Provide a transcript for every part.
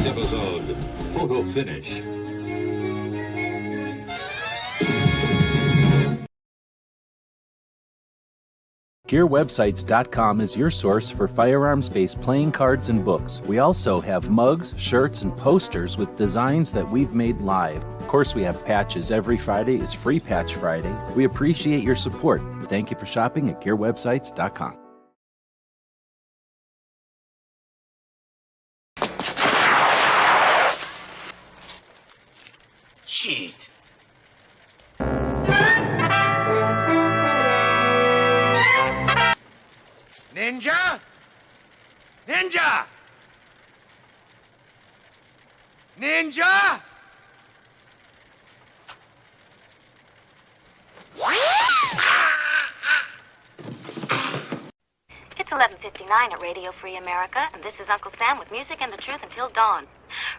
tonight's episode, photo finish. GearWebsites.com is your source for firearms-based playing cards and books. We also have mugs, shirts, and posters with designs that we've made live. Of course, we have patches. Every Friday is Free Patch Friday. We appreciate your support. Thank you for shopping at GearWebsites.com. Cheat. Ninja? Ninja! Ninja! It's 11:59 at Radio Free America, and this is Uncle Sam with music and the truth until dawn.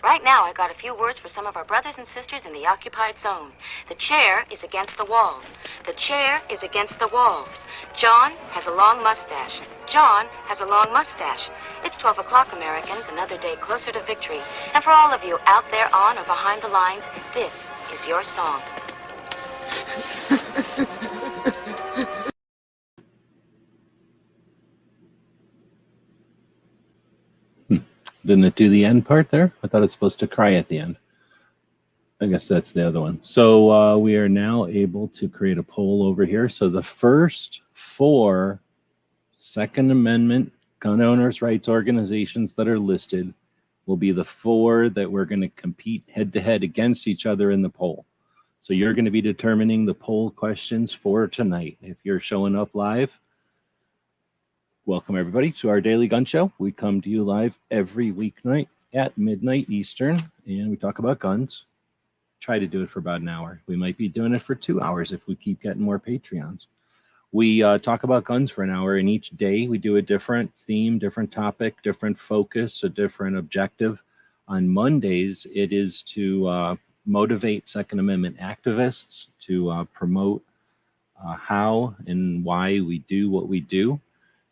Right now, I got a few words for some of our brothers and sisters in the occupied zone. The chair is against the wall. The chair is against the wall. John has a long mustache. John has a long mustache. It's 12 o'clock, Americans, another day closer to victory. And for all of you out there on or behind the lines, this is your song. Didn't it do the end part there? I thought it's supposed to cry at the end. I guess that's the other one. So we are now able to create a poll over here. So the first 4 Second Amendment gun owners' rights organizations that are listed will be the 4 that we're going to compete head-to-head against each other in the poll. So you're going to be determining the poll questions for tonight. If you're showing up live, welcome everybody to our daily gun show. We come to you live every weeknight at midnight Eastern, and we talk about guns. Try to do it for about an hour. We might be doing it for 2 hours if we keep getting more Patreons. We talk about guns for an hour, and each day we do a different theme, different topic, different focus, a different objective. On Mondays, it is to motivate Second Amendment activists, to promote how and why we do what we do.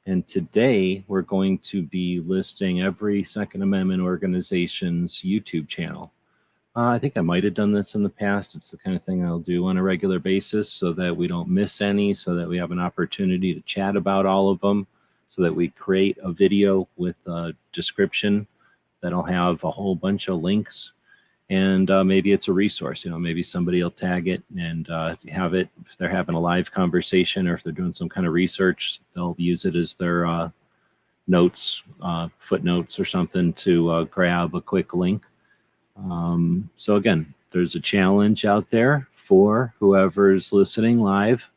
And today, we're going to be listing every Second Amendment organization's YouTube channel. I think I might have done this in the past. It's the kind of thing I'll do on a regular basis so that we don't miss any, so that we have an opportunity to chat about all of them, so that we create a video with a description that'll have a whole bunch of links. And maybe it's a resource. You know, maybe somebody will tag it and have it. If they're having a live conversation or if they're doing some kind of research, they'll use it as their notes, footnotes or something to grab a quick link. So again, there's a challenge out there for whoever's listening live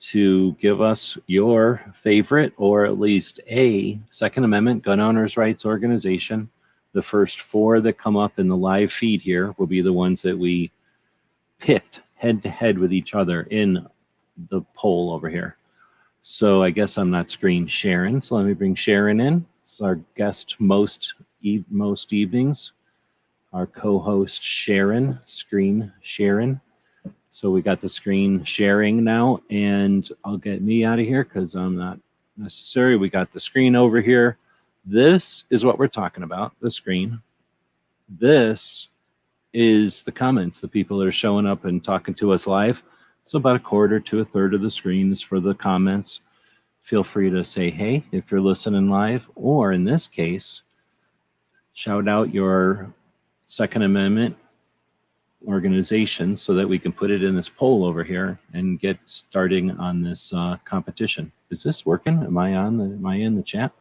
to give us your favorite, or at least a Second Amendment gun owners' rights organization. The first 4 that come up in the live feed here will be the ones that we pit head to head with each other in the poll over here. So I guess I'm not screen sharing, so let me bring Sharon in. It's our guest most evenings. Our co-host Sharon, screen Sharon. So we got the screen sharing now, and I'll get me out of here because I'm not necessary. We got the screen over here. This is what we're talking about, the screen. This is the comments, the people that are showing up and talking to us live. So about 1/4 to 1/3 of the screen is for the comments. Feel free to say hey if you're listening live, or in this case, shout out your Second Amendment organization so that we can put it in this poll over here and get starting on this competition. Is this working? Am I in the chat?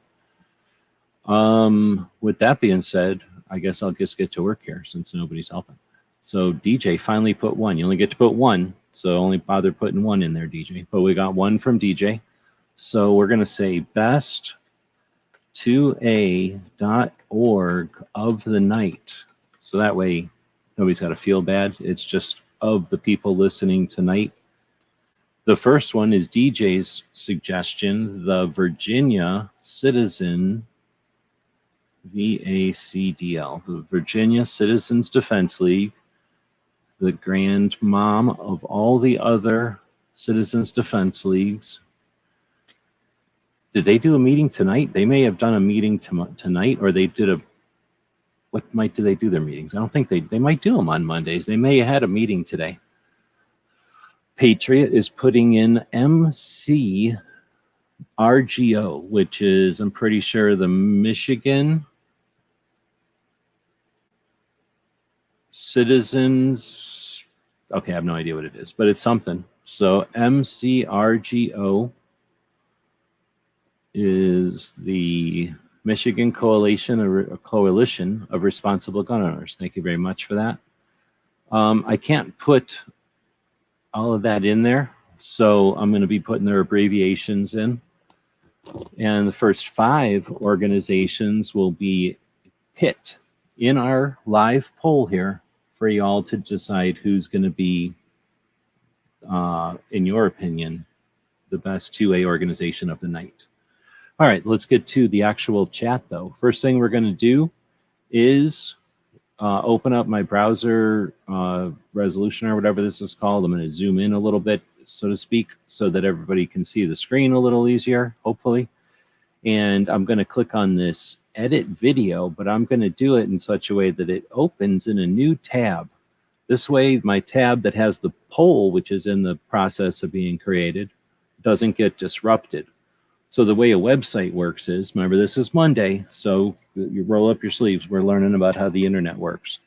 With that being said, I guess I'll just get to work here since nobody's helping. So DJ finally put 1. You only get to put 1, so only bother putting 1 in there, DJ. But we got 1 from DJ. So we're going to say best2a.org of the night. So that way, nobody's got to feel bad. It's just of the people listening tonight. The first one is DJ's suggestion, the Virginia Citizen, VACDL, the Virginia Citizens Defense League, the grandmom of all the other Citizens Defense Leagues. Did they do a meeting tonight? They may have done a meeting tonight, or they did a... what do they do their meetings? I don't think they might do them on Mondays. They may have had a meeting today. Patriot is putting in MCRGO, which is, I'm pretty sure, the Michigan Citizens. Okay, I have no idea what it is, but it's something. So MCRGO is the Michigan Coalition of Responsible Gun Owners. Thank you very much for that. I can't put all of that in there, so I'm going to be putting their abbreviations in. And the first 5 organizations will be picked in our live poll here for y'all to decide who's going to be, in your opinion, the best 2A organization of the night. All right, let's get to the actual chat, though. First thing we're going to do is open up my browser resolution, or whatever this is called. I'm going to zoom in a little bit, so to speak, so that everybody can see the screen a little easier, hopefully. And I'm going to click on this edit video, but I'm going to do it in such a way that it opens in a new tab. This way, my tab that has the poll, which is in the process of being created, doesn't get disrupted. So the way a website works is, remember, this is Monday, so you roll up your sleeves. We're learning about how the internet works.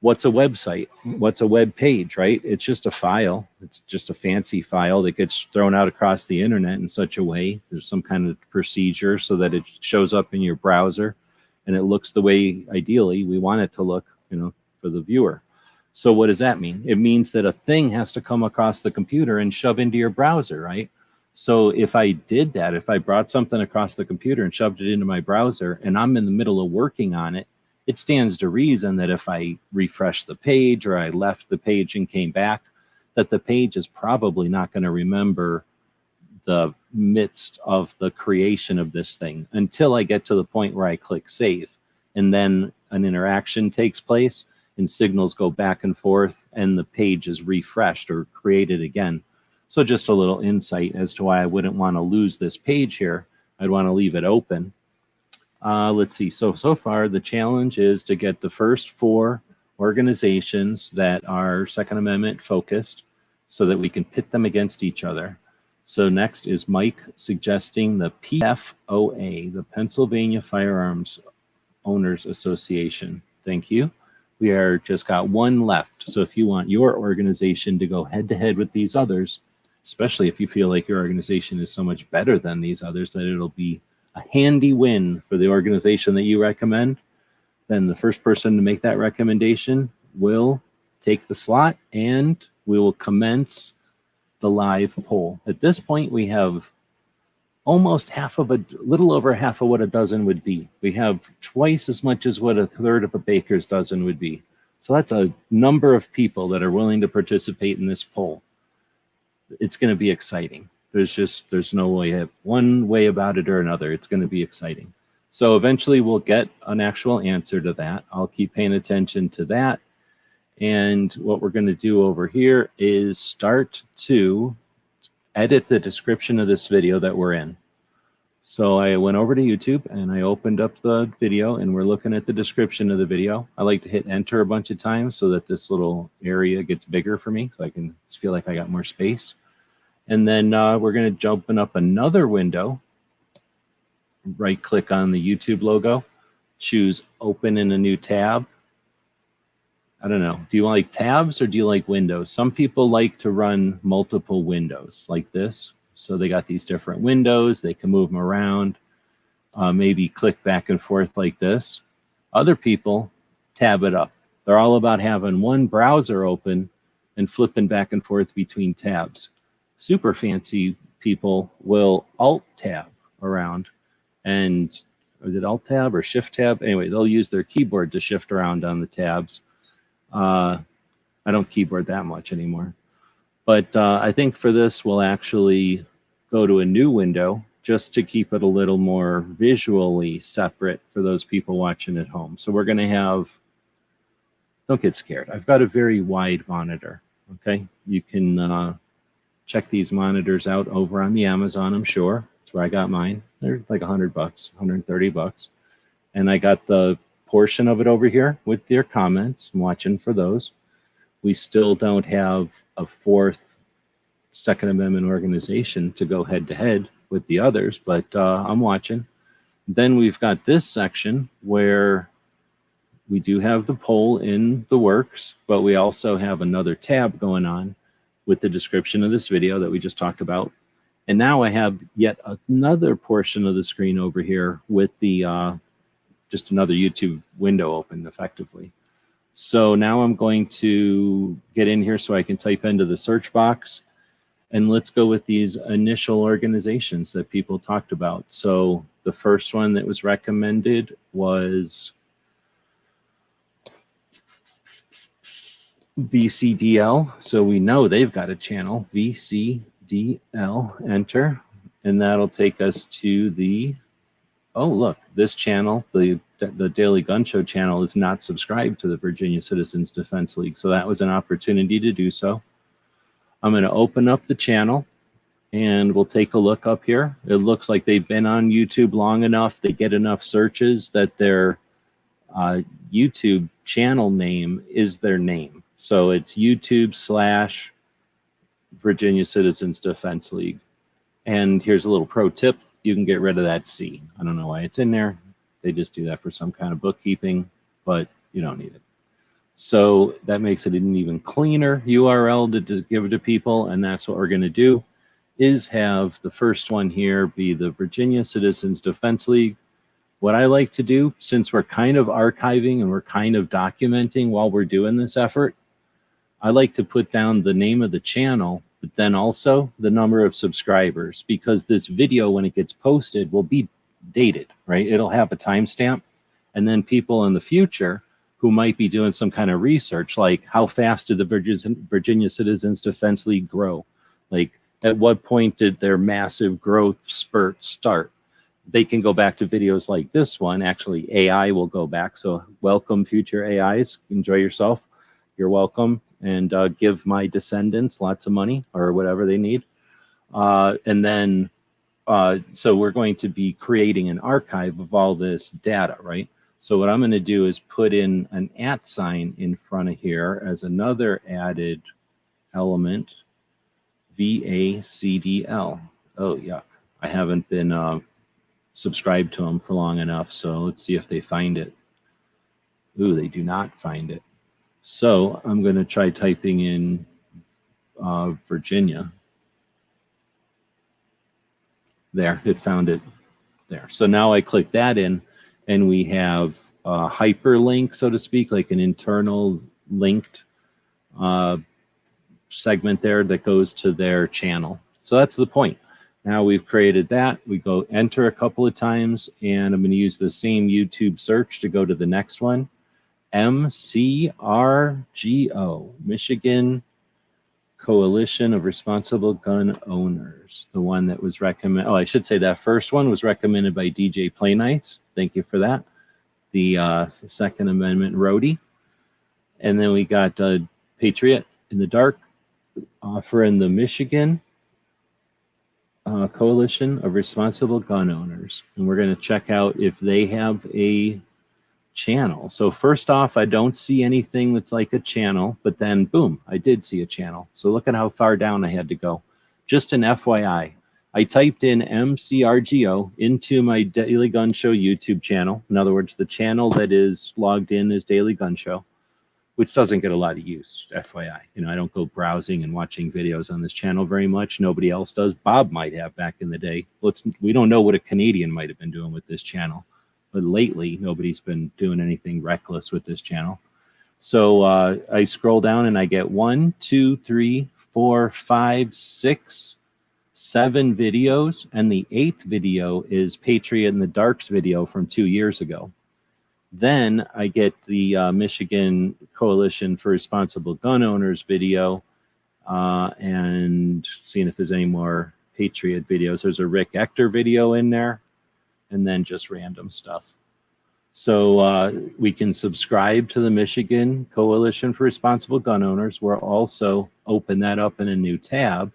What's a website? What's a web page, right? It's just a file. It's just a fancy file that gets thrown out across the internet in such a way. There's some kind of procedure so that it shows up in your browser and it looks the way, ideally, we want it to look, for the viewer. So what does that mean? It means that a thing has to come across the computer and shove into your browser, right? So if I did that, if I brought something across the computer and shoved it into my browser and I'm in the middle of working on it, it stands to reason that if I refresh the page or I left the page and came back, that the page is probably not going to remember the midst of the creation of this thing until I get to the point where I click save. And then an interaction takes place and signals go back and forth and the page is refreshed or created again. So just a little insight as to why I wouldn't want to lose this page here. I'd want to leave it open. Let's see. So far, the challenge is to get the first 4 organizations that are Second Amendment focused so that we can pit them against each other. So next is Mike suggesting the PFOA, the Pennsylvania Firearms Owners Association. Thank you. We are just got 1 left. So if you want your organization to go head-to-head with these others, especially if you feel like your organization is so much better than these others that it'll be a handy win for the organization that you recommend, then the first person to make that recommendation will take the slot and we will commence the live poll. At this point, we have almost little over half of what a dozen would be. We have twice as much as what a third of a baker's dozen would be. So that's a number of people that are willing to participate in this poll. It's going to be exciting. There's no way, one way about it or another. It's going to be exciting. So eventually we'll get an actual answer to that. I'll keep paying attention to that. And what we're going to do over here is start to edit the description of this video that we're in. So I went over to YouTube and I opened up the video and we're looking at the description of the video. I like to hit enter a bunch of times so that this little area gets bigger for me so I can feel like I got more space. And then we're going to open up another window, right click on the YouTube logo, choose open in a new tab. I don't know. Do you like tabs or do you like windows? Some people like to run multiple windows like this. So they got these different windows. They can move them around, maybe click back and forth like this. Other people tab it up. They're all about having one browser open and flipping back and forth between tabs. Super fancy people will alt tab around, and is it alt tab or shift tab? Anyway, they'll use their keyboard to shift around on the tabs. I don't keyboard that much anymore, but I think for this we'll actually go to a new window just to keep it a little more visually separate for those people watching at home. So we're going to have, don't get scared, I've got a very wide monitor. Okay, you can check these monitors out over on the Amazon, I'm sure. That's where I got mine. They're like $100, $130. And I got the portion of it over here with your comments. I'm watching for those. We still don't have a fourth Second Amendment organization to go head to head with the others, but I'm watching. Then we've got this section where we do have the poll in the works, but we also have another tab going on with the description of this video that we just talked about. And now I have yet another portion of the screen over here with the just another YouTube window open effectively. So now I'm going to get in here so I can type into the search box. And let's go with these initial organizations that people talked about. So the first one that was recommended was VCDL. So we know they've got a channel, VCDL, enter. And that'll take us to the, oh, look, this channel, the Daily Gun Show channel is not subscribed to the Virginia Citizens Defense League. So that was an opportunity to do so. I'm going to open up the channel and we'll take a look up here. It looks like they've been on YouTube long enough. They get enough searches that their YouTube channel name is their name. So it's YouTube/Virginia Citizens Defense League. And here's a little pro tip. You can get rid of that C. I don't know why it's in there. They just do that for some kind of bookkeeping, but you don't need it. So that makes it an even cleaner URL to just give it to people. And that's what we're going to do, is have the first one here be the Virginia Citizens Defense League. What I like to do, since we're kind of archiving and we're kind of documenting while we're doing this effort, I like to put down the name of the channel, but then also the number of subscribers, because this video, when it gets posted, will be dated, right? It'll have a timestamp. And then people in the future who might be doing some kind of research, like how fast did the Virginia Citizens Defense League grow? Like at what point did their massive growth spurt start? They can go back to videos like this one. Actually, AI will go back. So welcome, future AIs. Enjoy yourself. You're welcome. And give my descendants lots of money or whatever they need. And then, so we're going to be creating an archive of all this data, right? So what I'm going to do is put in an @ sign in front of here as another added element, VACDL. Oh, yuck. I haven't been subscribed to them for long enough, so let's see if they find it. Ooh, they do not find it. So I'm going to try typing in Virginia. There, it found it there. So now I click that in, and we have a hyperlink, so to speak, like an internal linked segment there that goes to their channel. So that's the point. Now we've created that. We go enter a couple of times, and I'm going to use the same YouTube search to go to the next one. MCRGO, Michigan Coalition of Responsible Gun Owners. The one that was recommended, oh, I should say that first one was recommended by DJ Play Nights. Thank you for that. The Second Amendment roadie. And then we got Patriot in the Dark offering the Michigan Coalition of Responsible Gun Owners. And we're going to check out if they have a channel. So first off, I don't see anything that's like a channel, but then boom, I did see a channel. So look at how far down I had to go. Just an FYI, I typed in MCRGO into my Daily Gun Show YouTube channel. In other words, the channel that is logged in is Daily Gun Show, which doesn't get a lot of use, FYI. You know, I don't go browsing and watching videos on this channel very much. Nobody else does. Bob might have back in the day. We don't know what a Canadian might have been doing with this channel. But lately, nobody's been doing anything reckless with this channel. So I scroll down and I get 1, 2, 3, 4, 5, 6, 7 videos. And the 8th video is Patriot in the Dark's video from 2 years ago. Then I get the Michigan Coalition for Responsible Gun Owners video and seeing if there's any more Patriot videos. There's a Rick Ector video in there. And then just random stuff. So we can subscribe to the Michigan Coalition for Responsible Gun Owners. We'll also open that up in a new tab.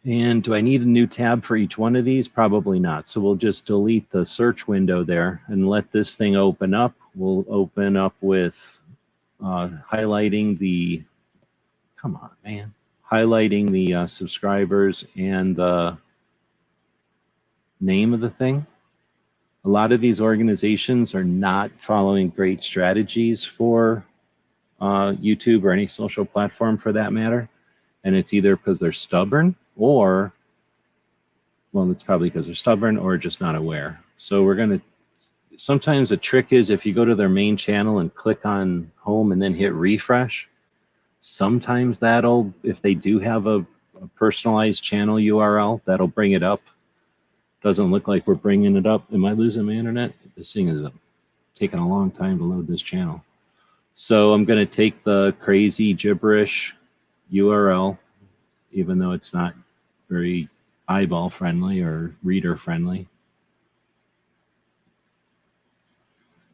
And do I need a new tab for each one of these? Probably not. So we'll just delete the search window there and let this thing open up. We'll open up with highlighting the, come on, man, highlighting the subscribers and the name of the thing. A lot of these organizations are not following great strategies for YouTube or any social platform for that matter. And it's either because they're stubborn or, well, it's probably because they're stubborn or just not aware. So we're going to, sometimes the trick is if you go to their main channel and click on home and then hit refresh, sometimes that'll, if they do have a personalized channel URL, that'll bring it up. Doesn't look like we're bringing it up. Am I losing my internet? This thing is taking a long time to load this channel. So I'm going to take the crazy gibberish URL, even though it's not very eyeball friendly or reader friendly.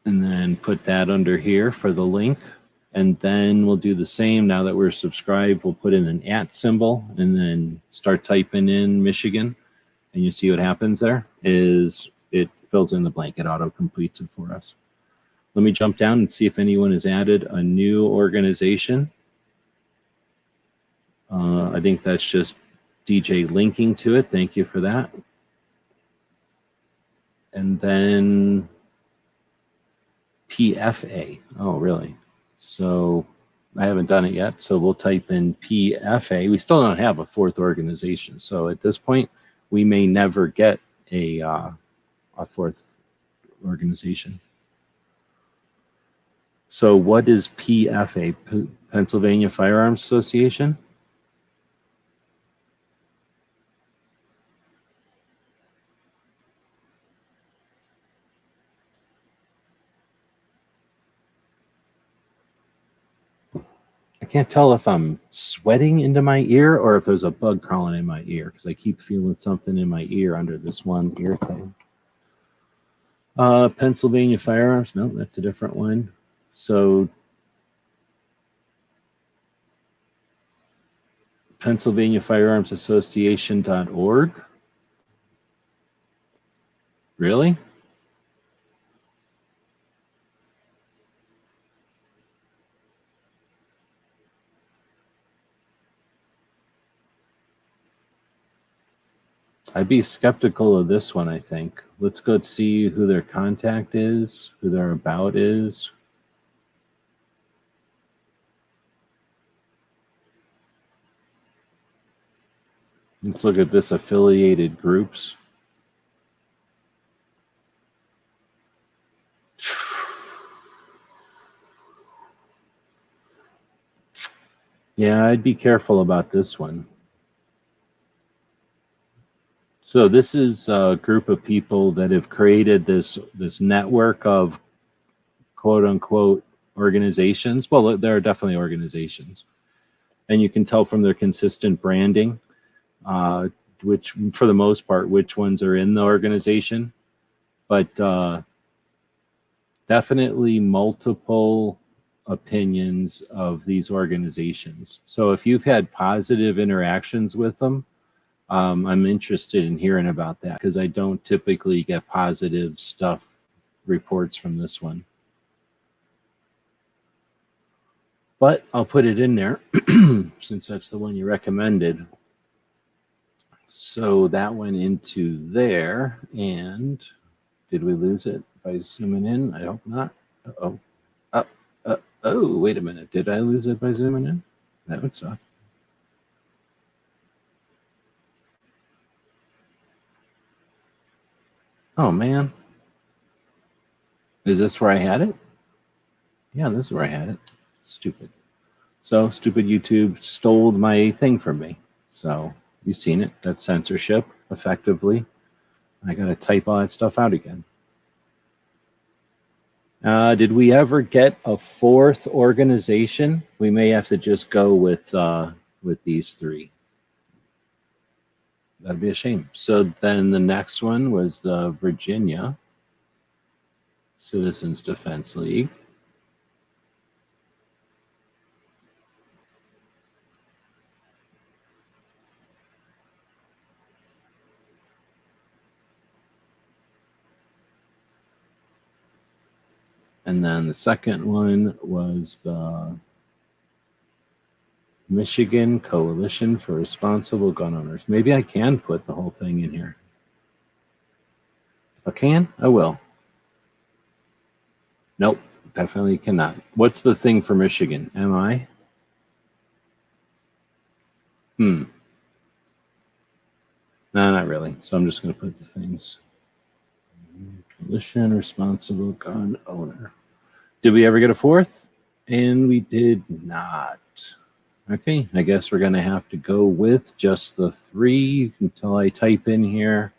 And then put that under here for the link. And then we'll do the same. Now that we're subscribed, we'll put in an @ symbol and then start typing in Michigan. And you see what happens there is it fills in the blank. It auto completes it for us. Let me jump down and see if anyone has added a new organization. I think that's just DJ linking to it. Thank you for that. And then PFA. Oh, really? So I haven't done it yet. So we'll type in PFA. We still don't have a fourth organization. So at this point, we may never get a fourth organization. So what is PFA? Pennsylvania Firearms Association? I can't tell if I'm sweating into my ear or if there's a bug crawling in my ear because I keep feeling something in my ear under this one ear thing. Pennsylvania Firearms. No, that's a different one. So Pennsylvania Firearms Association.org. Really? I'd be skeptical of this one, I think. Let's go see who their contact is, who their about is. Let's look at this affiliated groups. Yeah, I'd be careful about this one. So this is a group of people that have created this network of quote unquote organizations. Well, there are definitely organizations. And you can tell from their consistent branding, which for the most part, which ones are in the organization. But definitely multiple opinions of these organizations. So if you've had positive interactions with them, I'm interested in hearing about that because I don't typically get positive stuff reports from this one. But I'll put it in there since that's the one you recommended. So that went into there. And did we lose it by zooming in? I hope not. Uh-oh. Oh, wait a minute. Did I lose it by zooming in? That would suck. Oh, man. Is this where I had it? Yeah, this is where I had it. Stupid. So, stupid YouTube stole my thing from me. So, you've seen it. That's censorship, effectively. I got to type all that stuff out again. Did we ever get a fourth organization? We may have to just go with these three. That'd be a shame. So then the next one was the Virginia Citizens Defense League. And then the second one was the Michigan Coalition for Responsible Gun Owners. Maybe I can put the whole thing in here. If I can, I will. Nope, definitely cannot. What's the thing for Michigan? MI? No, not really. So I'm just going to put the things. Coalition Responsible Gun Owner. Did we ever get a fourth? And we did not. Okay, I guess we're going to have to go with just the three until I type in here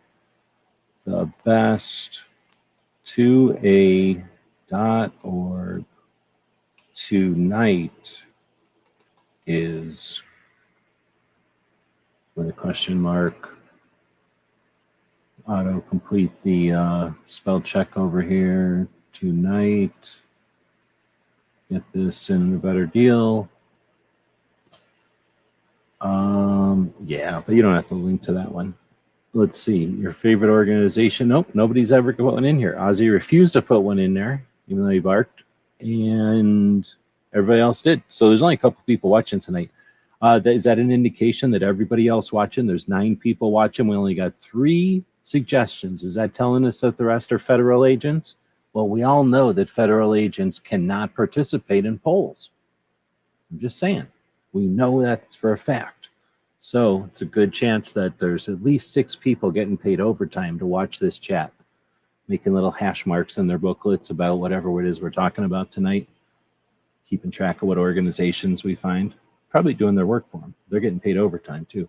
the best 2A.org tonight is with a question mark. Auto complete the spell check over here. Tonight. Get this in a better deal. Yeah, but you don't have to link to that one. Let's see. Your favorite organization. Nope, nobody's ever put one in here. Ozzy refused to put one in there, even though he barked. And everybody else did. So there's only a couple people watching tonight. Is that an indication that everybody else watching? There's 9 people watching. We only got 3 suggestions. Is that telling us that the rest are federal agents? Well, we all know that federal agents cannot participate in polls. I'm just saying. We know that for a fact. So it's a good chance that there's at least 6 people getting paid overtime to watch this chat, making little hash marks in their booklets about whatever it is we're talking about tonight, keeping track of what organizations we find, probably doing their work for them. They're getting paid overtime too.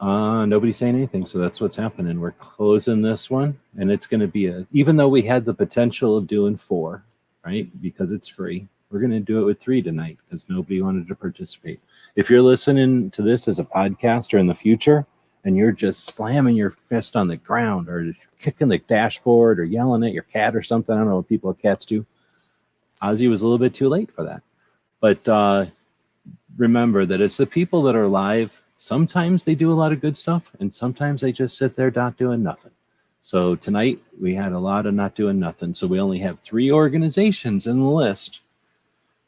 Nobody's saying anything, so that's what's happening. We're closing this one, and it's going to be even though we had the potential of doing 4, right, because it's free, we're going to do it with 3 tonight because nobody wanted to participate. If you're listening to this as a podcaster in the future and you're just slamming your fist on the ground or kicking the dashboard or yelling at your cat or something, I don't know what people with cats do. Ozzy was a little bit too late for that. But remember that it's the people that are live. Sometimes they do a lot of good stuff, and sometimes they just sit there not doing nothing. So tonight we had a lot of not doing nothing. So we only have 3 organizations in the list,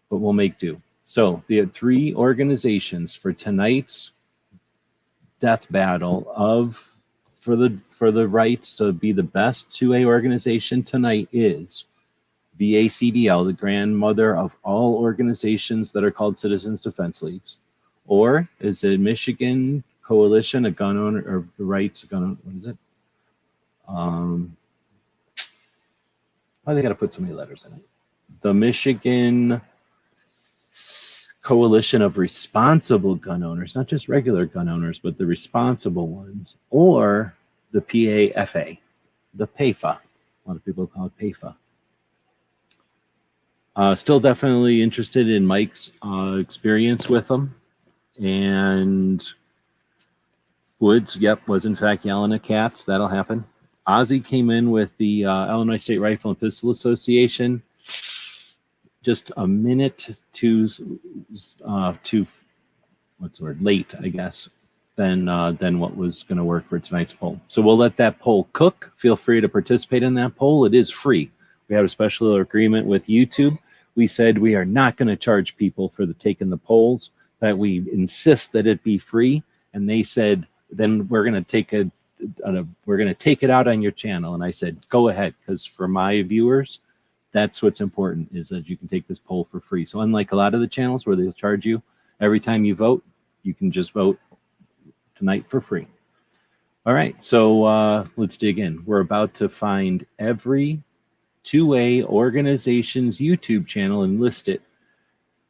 but we'll make do. So the 3 organizations for tonight's death battle for the rights to be the best 2A organization tonight is VACDL, the grandmother of all organizations that are called Citizens Defense Leagues, or is it Michigan Coalition, a gun owner, or the rights, a gun owner, what is it? Why they got to put so many letters in it? The Michigan Coalition of Responsible Gun Owners, not just regular gun owners, but the responsible ones, or the PAFA, the PAFA. A lot of people call it PAFA. Still definitely interested in Mike's experience with them. And Woods, yep, was in fact yelling at cats. That'll happen. Ozzy came in with the Illinois State Rifle and Pistol Association. Just a minute too late, I guess, than what was going to work for tonight's poll. So we'll let that poll cook. Feel free to participate in that poll. It is free. We have a special agreement with YouTube. We said we are not going to charge people for taking the polls, that we insist that it be free. And they said, then we're going to take it out on your channel. And I said, go ahead, because for my viewers, that's what's important, is that you can take this poll for free. So unlike a lot of the channels where they'll charge you every time you vote, you can just vote tonight for free. All right, so let's dig in. We're about to find every 2A organization's YouTube channel and list it,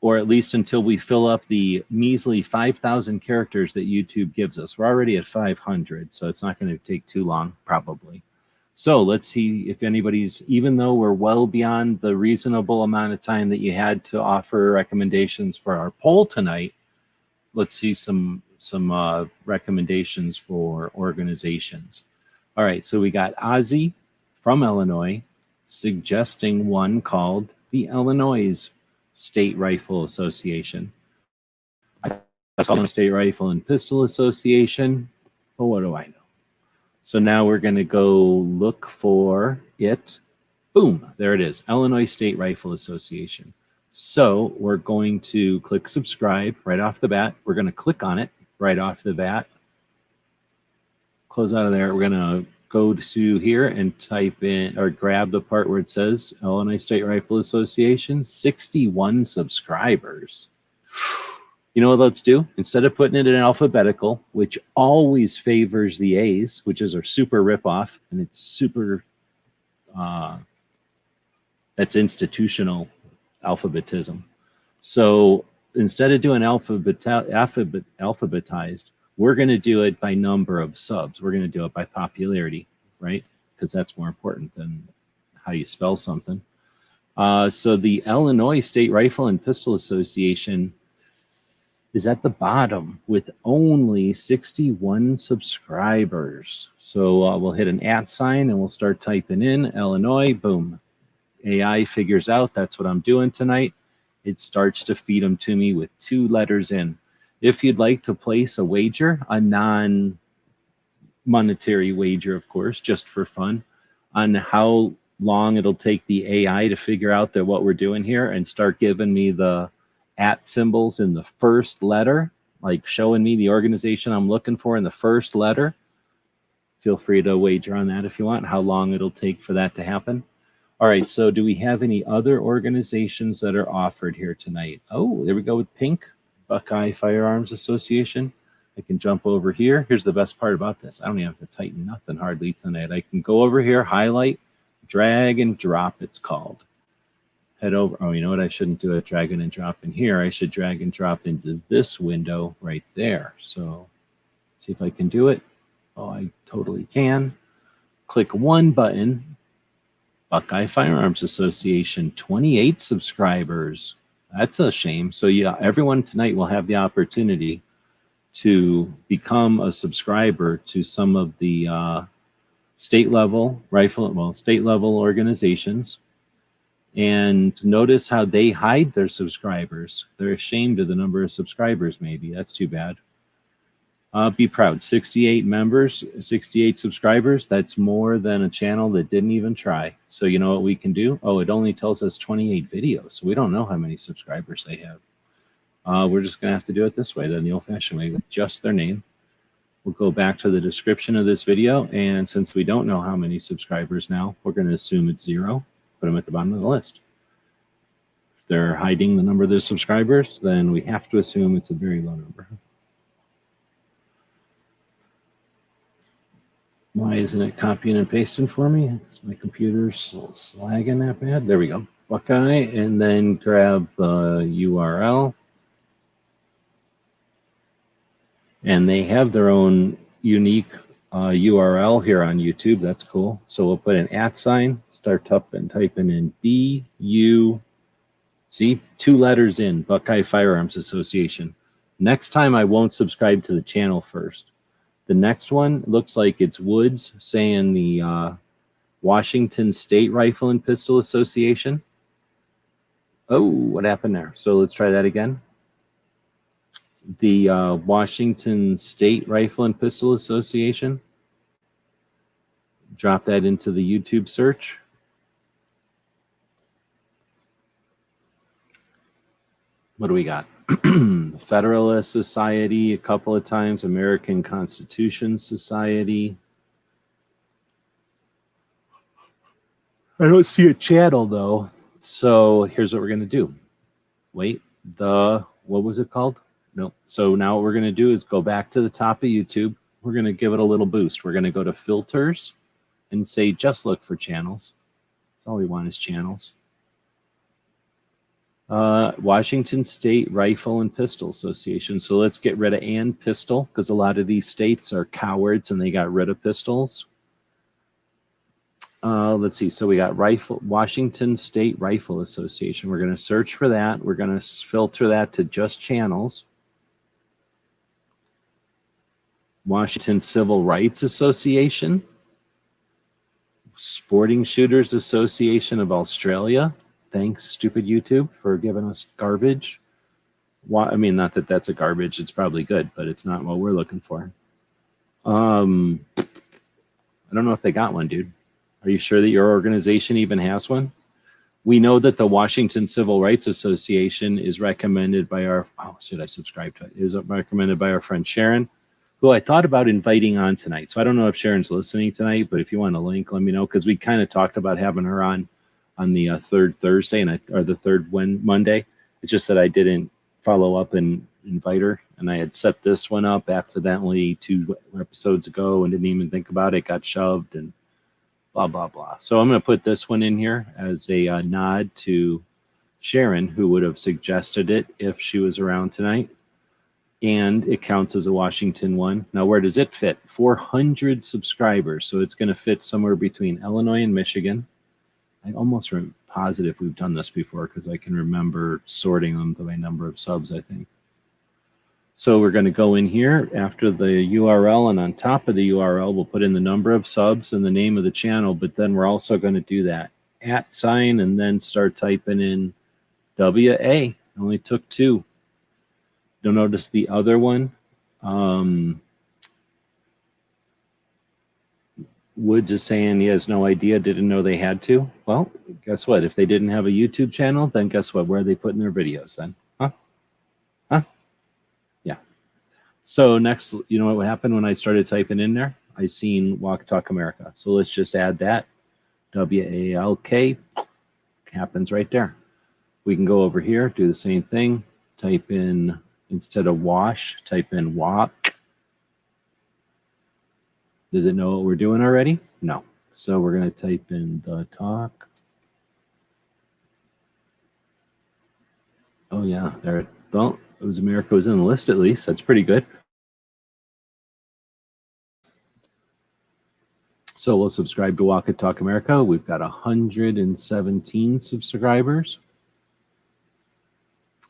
or at least until we fill up the measly 5,000 characters that YouTube gives us. We're already at 500, so it's not going to take too long, probably. So let's see if anybody's, even though we're well beyond the reasonable amount of time that you had to offer recommendations for our poll tonight, let's see some recommendations for organizations. All right, so we got Ozzy from Illinois suggesting one called the Illinois State Rifle Association. That's called the State Rifle and Pistol Association. Well, what do I know? So now we're going to go look for it Boom, there it is, Illinois State Rifle Association. So we're going to click subscribe right off the bat. We're going to click on it right off the bat. Close out of there. We're going to go to here and type in or grab the part where it says Illinois State Rifle Association, 61 subscribers. You know what let's do? Instead of putting it in alphabetical, which always favors the A's, which is our super ripoff, and it's super, that's institutional alphabetism. So instead of doing alphabetized, we're going to do it by number of subs. We're going to do it by popularity, right? Because that's more important than how you spell something. So the Illinois State Rifle and Pistol Association is at the bottom with only 61 subscribers. So we'll hit an @ sign and we'll start typing in Illinois. Boom. AI figures out that's what I'm doing tonight. It starts to feed them to me with 2 letters in. If you'd like to place a wager, a non-monetary wager, of course, just for fun, on how long it'll take the AI to figure out that what we're doing here and start giving me the @ symbols in the first letter, like showing me the organization I'm looking for in the first letter, feel free to wager on that if you want, how long it'll take for that to happen. All right, so do we have any other organizations that are offered here tonight? Oh, there we go with pink. Buckeye Firearms Association. I can jump over here. Here's the best part about this. I don't even have to tighten nothing hardly tonight. I can go over here, highlight, drag and drop, it's called. Head over. Oh, you know what? I shouldn't do it drag and drop in here. I should drag and drop into this window right there. So see if I can do it. Oh, I totally can. Click one button. Buckeye Firearms Association, 28 subscribers. That's a shame. So yeah, everyone tonight will have the opportunity to become a subscriber to some of the state level organizations. And notice how they hide their subscribers. They're ashamed of the number of subscribers, maybe. That's too bad. Be proud. 68 members, 68 subscribers. That's more than a channel that didn't even try. So you know what we can do? Oh, it only tells us 28 videos. So we don't know how many subscribers they have. We're just going to have to do it this way, then the old-fashioned way, with just their name. We'll go back to the description of this video. And since we don't know how many subscribers now, we're going to assume it's 0. Put them at the bottom of the list. If they're hiding the number of their subscribers, then we have to assume it's a very low number. Why isn't it copying and pasting for me? Because my computer's lagging that bad. There we go. Buckeye, and then grab the URL. And they have their own unique URL here on YouTube. That's cool. So we'll put an @ sign, start typing in BU. See, 2 letters in, Buckeye Firearms Association. Next time I won't subscribe to the channel first. The next one looks like it's Woods saying the Washington State Rifle and Pistol Association. Oh, what happened there? So let's try that again. The Washington State Rifle and Pistol Association. Drop that into the YouTube search. What do we got? Federalist Society a couple of times, American Constitution Society. I don't see a channel though. So here's what we're going to do. Wait, what was it called? No. So now what we're going to do is go back to the top of YouTube. We're going to give it a little boost. We're going to go to filters and say, just look for channels. That's all we want is channels. Washington State Rifle and Pistol Association. So let's get rid of and pistol, because a lot of these states are cowards and they got rid of pistols. Let's see. So we got Washington State Rifle Association. We're going to search for that. We're going to filter that to just channels. Washington Civil Rights Association. Sporting Shooters Association of Australia. Thanks, stupid YouTube, for giving us garbage. I mean, not that that's a garbage. It's probably good, but it's not what we're looking for. I don't know if they got one, dude. Are you sure that your organization even has one? We know that the Washington Civil Rights Association is recommended by our, should I subscribe to it? Is recommended by our friend Sharon, who I thought about inviting on tonight. So I don't know if Sharon's listening tonight, but if you want a link, let me know, because we kind of talked about having her on the third Thursday or the third Monday. It's just that I didn't follow up and invite her, and I had set this one up accidentally 2 episodes ago and didn't even think about it. Got shoved and blah, blah, blah. So I'm going to put this one in here as a nod to Sharon, who would have suggested it if she was around tonight. And it counts as a Washington one. Now, where does it fit? 400 subscribers. So it's going to fit somewhere between Illinois and Michigan. I almost am positive we've done this before because I can remember sorting them by number of subs, I think. So we're going to go in here after the URL, and on top of the URL, we'll put in the number of subs and the name of the channel, but then we're also going to do that @ and then start typing in WA. It only took 2. You'll notice the other one, Woods is saying he has no idea, didn't know they had to. Well, guess what? If they didn't have a YouTube channel, then guess what? Where are they putting their videos then? Huh? Yeah. So next, you know what happened when I started typing in there? I seen Walk Talk America. So let's just add that. WALK happens right there. We can go over here, do the same thing. Type in, instead of wash, type in walk. Does it know what we're doing already? No. So we're going to type in the talk. Oh, yeah. There. Well, it was America was in the list at least. That's pretty good. So we'll subscribe to Walk and Talk America. We've got 117 subscribers.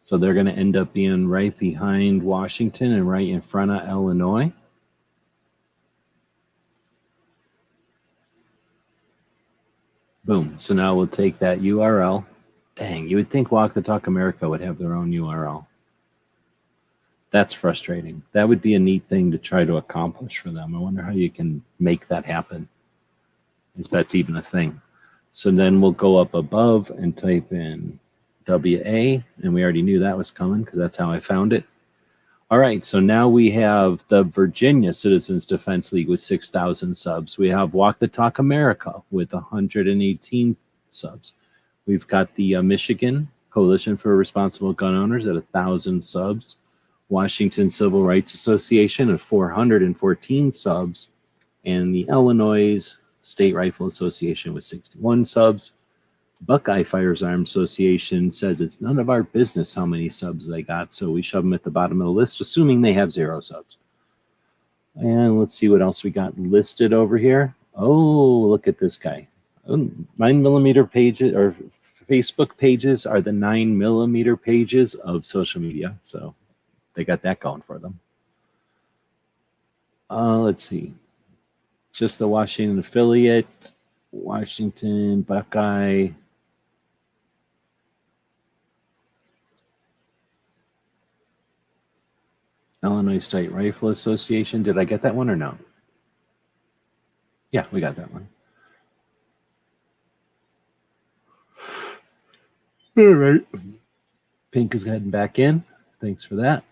So they're going to end up being right behind Washington and right in front of Illinois. Boom. So now we'll take that URL. Dang, you would think Walk the Talk America would have their own URL. That's frustrating. That would be a neat thing to try to accomplish for them. I wonder how you can make that happen, if that's even a thing. So then we'll go up above and type in WA, and we already knew that was coming because that's how I found it. All right, so now we have the Virginia Citizens Defense League with 6,000 subs. We have Walk the Talk America with 118 subs. We've got the Michigan Coalition for Responsible Gun Owners at 1,000 subs. Washington Civil Rights Association at 414 subs. And the Illinois State Rifle Association with 61 subs. Buckeye Firearms Association says it's none of our business how many subs they got, so we shove them at the bottom of the list, assuming they have 0 subs. And let's see what else we got listed over here. Oh, look at this guy. 9mm pages or Facebook pages are the 9mm pages of social media, so they got that going for them. Let's see. Just the Washington affiliate, Washington, Buckeye. Illinois State Rifle Association. Did I get that one or no? Yeah, we got that one. All right. Pink is heading back in. Thanks for that.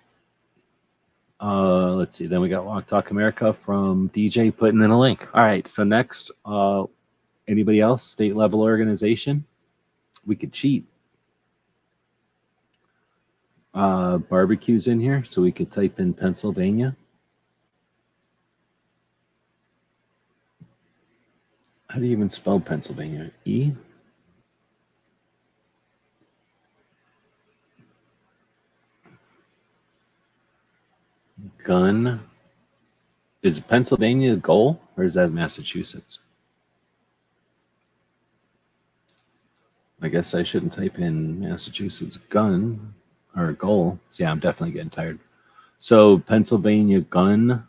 Let's see. Then we got Walk Talk America from DJ putting in a link. All right. So next, anybody else? State level organization? We could cheat. Barbecues in here, so we could type in Pennsylvania. How do you even spell Pennsylvania? E? Gun. Is Pennsylvania the goal, or is that Massachusetts? I guess I shouldn't type in Massachusetts gun or goal. So yeah, I'm definitely getting tired. So Pennsylvania gun.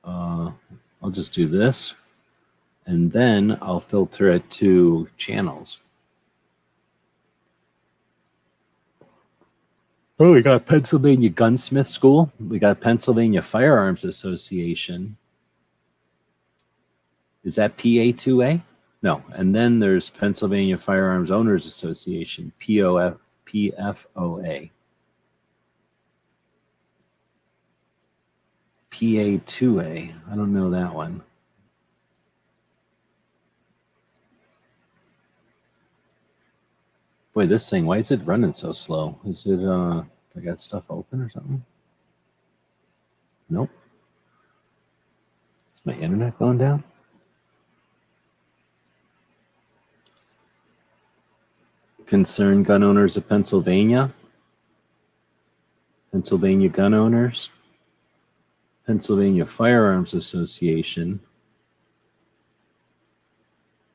I'll just do this, and then I'll filter it to channels. Oh, we got Pennsylvania Gunsmith School. We got Pennsylvania Firearms Association. Is that PA2A? No. And then there's Pennsylvania Firearms Owners Association, PFOA. PA2A. I don't know that one. Boy, this thing, why is it running so slow? Is it, I got stuff open or something? Nope. Is my internet going down? Concerned Gun Owners of Pennsylvania. Pennsylvania Gun Owners. Pennsylvania Firearms Association.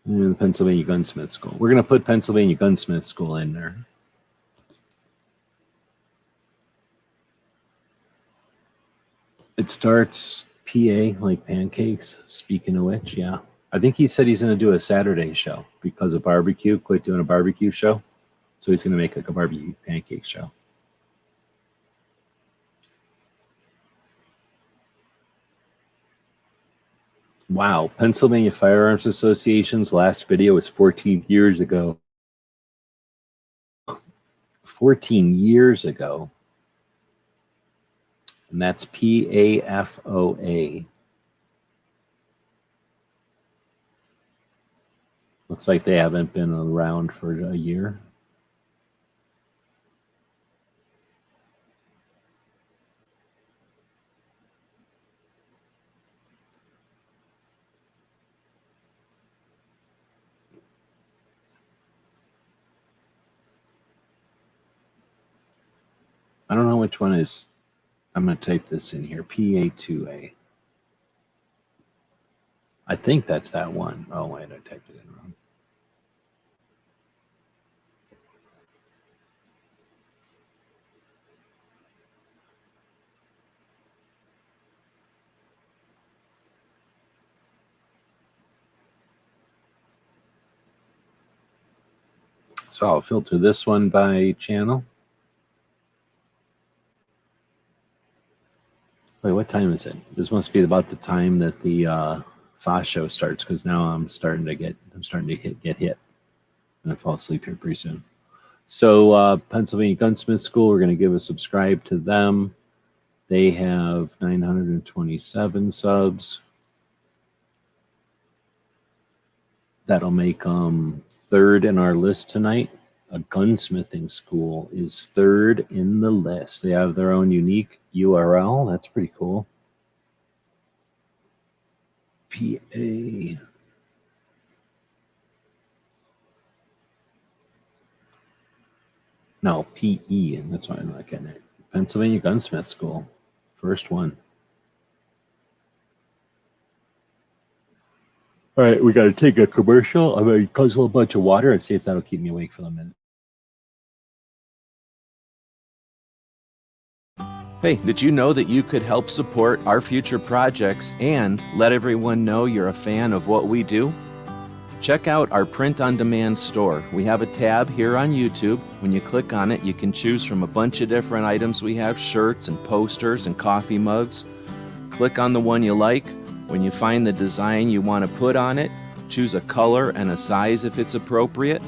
And the Pennsylvania Gunsmith School. We're going to put Pennsylvania Gunsmith School in there. It starts PA like pancakes. Speaking of which, yeah. I think he said he's going to do a Saturday show because of barbecue. Quit doing a barbecue show. So he's going to make like a barbecue pancake show. Wow. Pennsylvania Firearms Association's last video was 14 years ago. 14 years ago. And that's PAFOA. Looks like they haven't been around for a year. I don't know which one is. I'm going to type this in here. PA2A. I think that's that one. Oh, wait, I typed it in wrong. So I'll filter this one by channel. Wait, what time is it? This must be about the time that the Foss show starts, because now I'm starting to get hit. And I fall asleep here pretty soon. So Pennsylvania Gunsmith School, we're going to give a subscribe to them. They have 927 subs. That'll make them third in our list tonight. A gunsmithing school is third in the list. They have their own unique URL. That's pretty cool. PA. No, PE. That's why I'm not getting it. Pennsylvania Gunsmith School. First one. All right, we got to take a commercial. I'm going to guzzle a bunch of water and see if that'll keep me awake for a minute. Hey, did you know that you could help support our future projects and let everyone know you're a fan of what we do? Check out our print-on-demand store. We have a tab here on YouTube. When you click on it, you can choose from a bunch of different items. We have shirts and posters and coffee mugs. Click on the one you like. When you find the design you want to put on it, choose a color and a size if it's appropriate.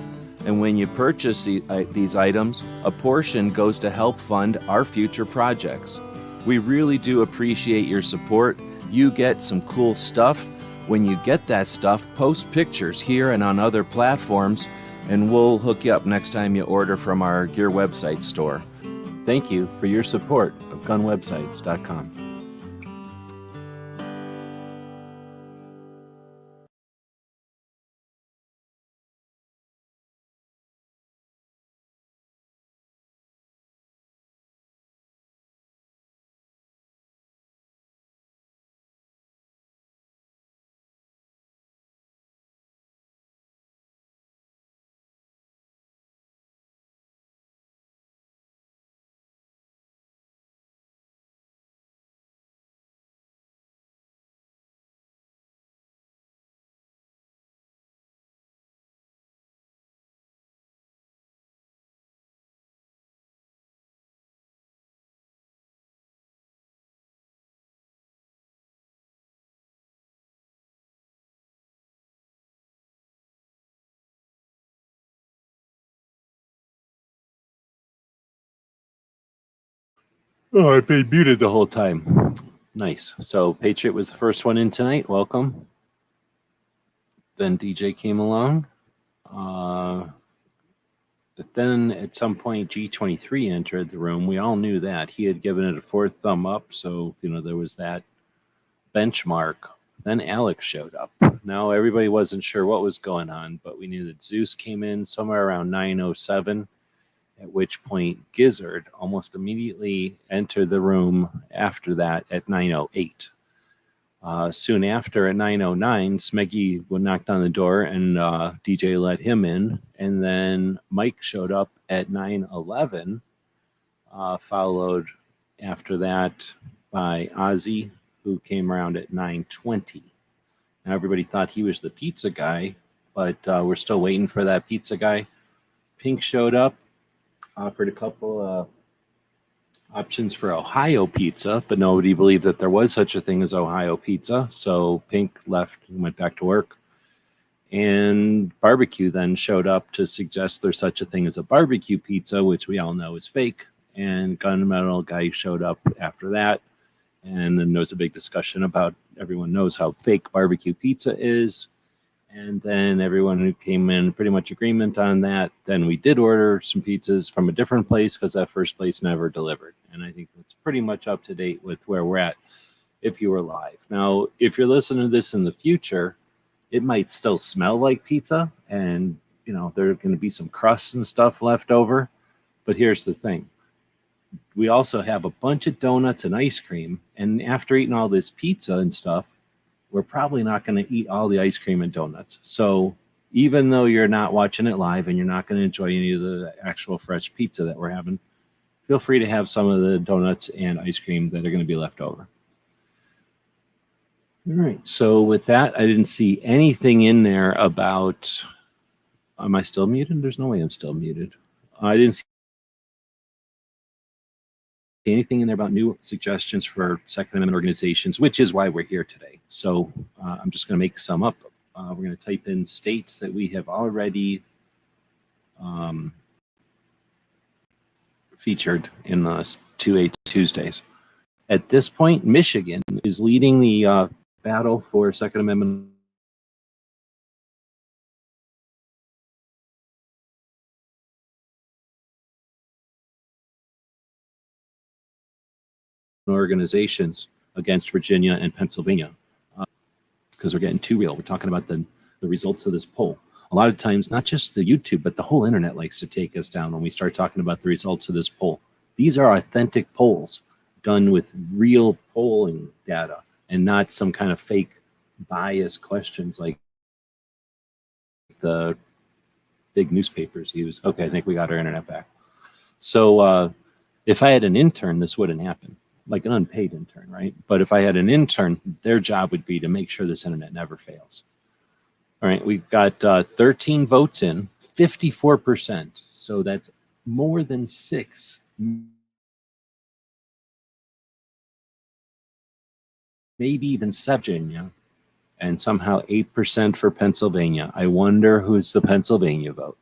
And when you purchase these items, a portion goes to help fund our future projects. We really do appreciate your support. You get some cool stuff. When you get that stuff, post pictures here and on other platforms, and we'll hook you up next time you order from our Gear website store. Thank you for your support of gunwebsites.com. Oh, I've been muted the whole time. Nice. So Patriot was the first one in tonight. Welcome. Then DJ came along. But then at some point, G23 entered the room. We all knew that. He had given it a 4th thumb up. So, there was that benchmark. Then Alex showed up. Now, everybody wasn't sure what was going on, but we knew that Zeus came in somewhere around 9:07, at which point Gizzard almost immediately entered the room after that at 9:08. Soon after, at 9:09, Smeggy knocked on the door and DJ let him in. And then Mike showed up at 9:11, followed after that by Ozzy, who came around at 9:20. Now, everybody thought he was the pizza guy, but we're still waiting for that pizza guy. Pink showed up, offered a couple options for Ohio pizza, but nobody believed that there was such a thing as Ohio pizza. So Pink left and went back to work. And Barbecue then showed up to suggest there's such a thing as a barbecue pizza, which we all know is fake. And Gunmetal guy showed up after that. And then there was a big discussion about everyone knows how fake barbecue pizza is. And then everyone who came in pretty much agreement on that. Then we did order some pizzas from a different place because that first place never delivered. And I think that's pretty much up to date with where we're at if you were live. Now, if you're listening to this in the future, it might still smell like pizza and, there are going to be some crusts and stuff left over. But here's the thing. We also have a bunch of donuts and ice cream. And after eating all this pizza and stuff, we're probably not going to eat all the ice cream and donuts. So even though you're not watching it live and you're not going to enjoy any of the actual fresh pizza that we're having, feel free to have some of the donuts and ice cream that are going to be left over. All right. So with that, I didn't see anything in there about, am I still muted? There's no way I'm still muted. I didn't see anything in there about new suggestions for Second Amendment organizations, which is why we're here today. So I'm just going to make some up. We're going to type in states that we have already featured in the 2A Tuesdays. At this point, Michigan is leading the battle for Second Amendment organizations against Virginia and Pennsylvania. Because we're getting too real. We're talking about the results of this poll. A lot of times, not just the YouTube, but the whole internet likes to take us down when we start talking about the results of this poll. These are authentic polls done with real polling data and not some kind of fake bias questions like the big newspapers use. Okay, I think we got our internet back. So if I had an intern, this wouldn't happen. Like an unpaid intern, right? But if I had an intern, their job would be to make sure this internet never fails. All right, we've got 13 votes in, 54%. So that's more than 6. Maybe even 7, Virginia, and somehow 8% for Pennsylvania. I wonder who's the Pennsylvania vote.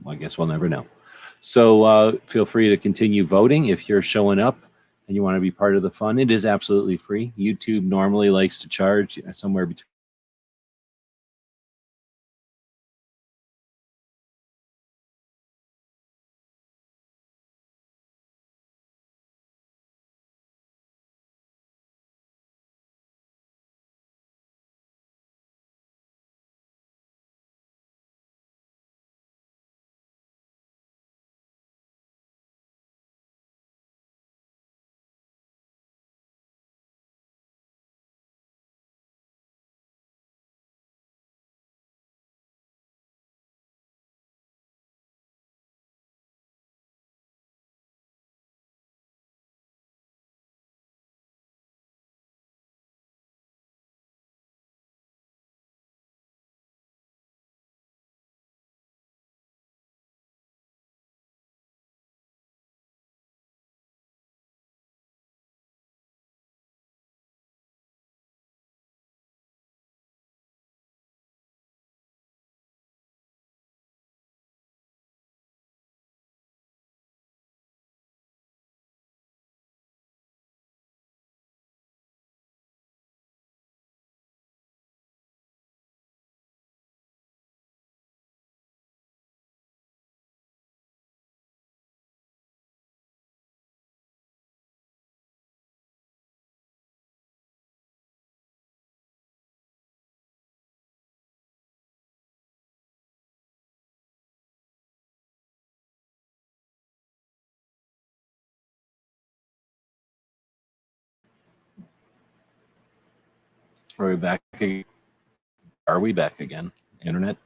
Well, I guess we'll never know. So feel free to continue voting if you're showing up and you want to be part of the fun. It is absolutely free. YouTube normally likes to charge somewhere between Are we back again? Are we back again? Internet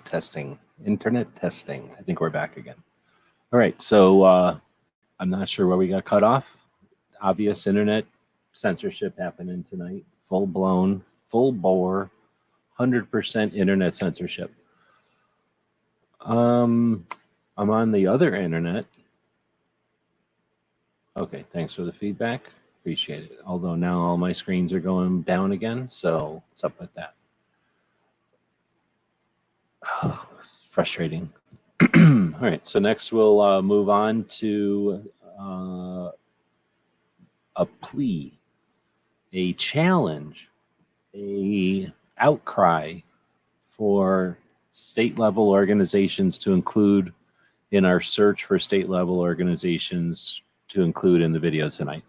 testing. Internet testing. I think we're back again. All right. So I'm not sure where we got cut off. Obvious internet censorship happening tonight. Full blown, full bore, 100% internet censorship. I'm on the other internet. Okay, thanks for the feedback. Appreciate it. Although now all my screens are going down again, so what's up with that? Oh, frustrating. All right, so next we'll move on to a plea, a challenge, a outcry for state-level organizations to include in our search for state-level organizations to include in the video tonight.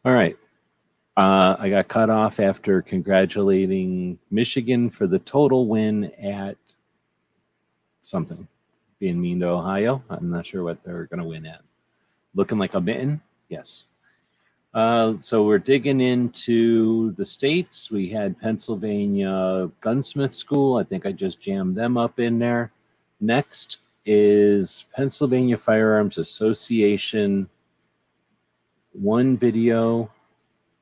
All right. I got cut off after congratulating Michigan for the total win at something. Being mean to Ohio. I'm not sure what they're going to win at. Looking like a mitten? Yes. So we're digging into the states. We had Pennsylvania Gunsmith School. I think I just jammed them up in there. Next is Pennsylvania Firearms Association. One video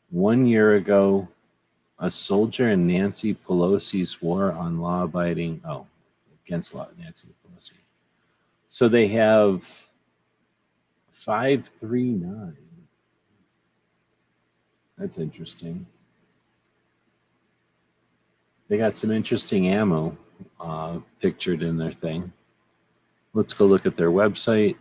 1 year ago, a soldier in Nancy Pelosi's war on law-abiding, against law, Nancy Pelosi. So they have 539. That's interesting. They got some interesting ammo pictured in their thing. Let's go look at their website.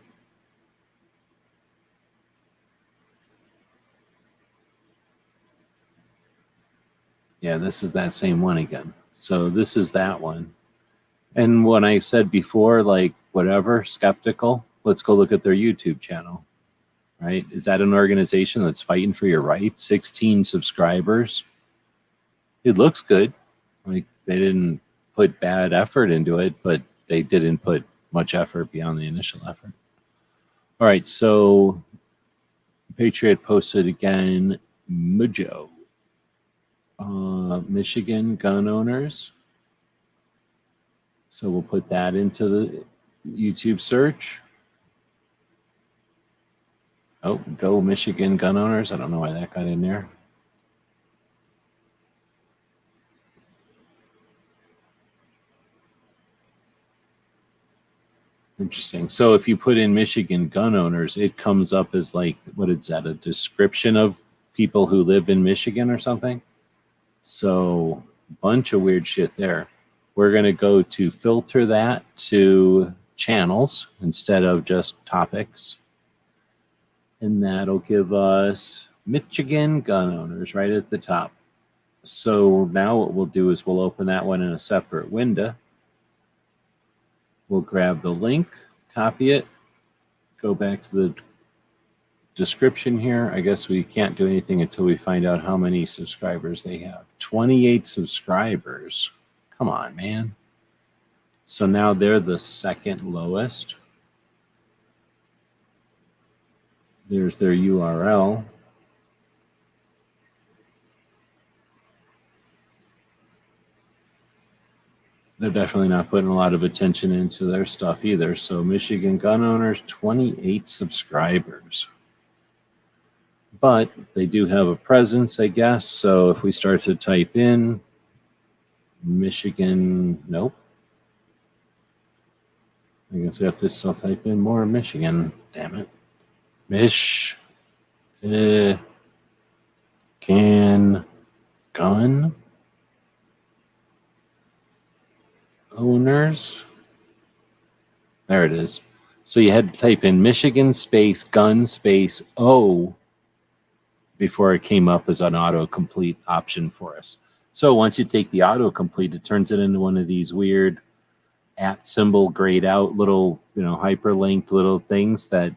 Yeah, this is that same one again. So this is that one. And when I said before, like, whatever, skeptical, let's go look at their YouTube channel, right? Is that an organization that's fighting for your rights? 16 subscribers. It looks good. Like, they didn't put bad effort into it, but they didn't put much effort beyond the initial effort. All right, so Patriot posted again, MCRGO. Michigan gun owners. So we'll put that into the YouTube search. Oh, go Michigan gun owners. I don't know why that got in there. Interesting. So if you put in Michigan gun owners, it comes up as like, what is that, a description of people who live in Michigan or something? So a bunch of weird shit there. We're going to go to filter that to channels instead of just topics. And that'll give us Michigan gun owners right at the top. So now what we'll do is we'll open that one in a separate window. We'll grab the link, copy it, go back to the description here. I guess we can't do anything until we find out how many subscribers they have. 28 subscribers. Come on, man. So now they're the second lowest. There's their URL. They're definitely not putting a lot of attention into their stuff either. So Michigan gun owners, 28 subscribers. But they do have a presence, I guess. So if we start to type in Michigan, nope. I guess we have to still type in more Michigan. Damn it. Can gun owners. There it is. So you had to type in Michigan space gun space O before it came up as an autocomplete option for us. So once you take the autocomplete, it turns it into one of these weird @ symbol grayed out little, hyperlinked little things that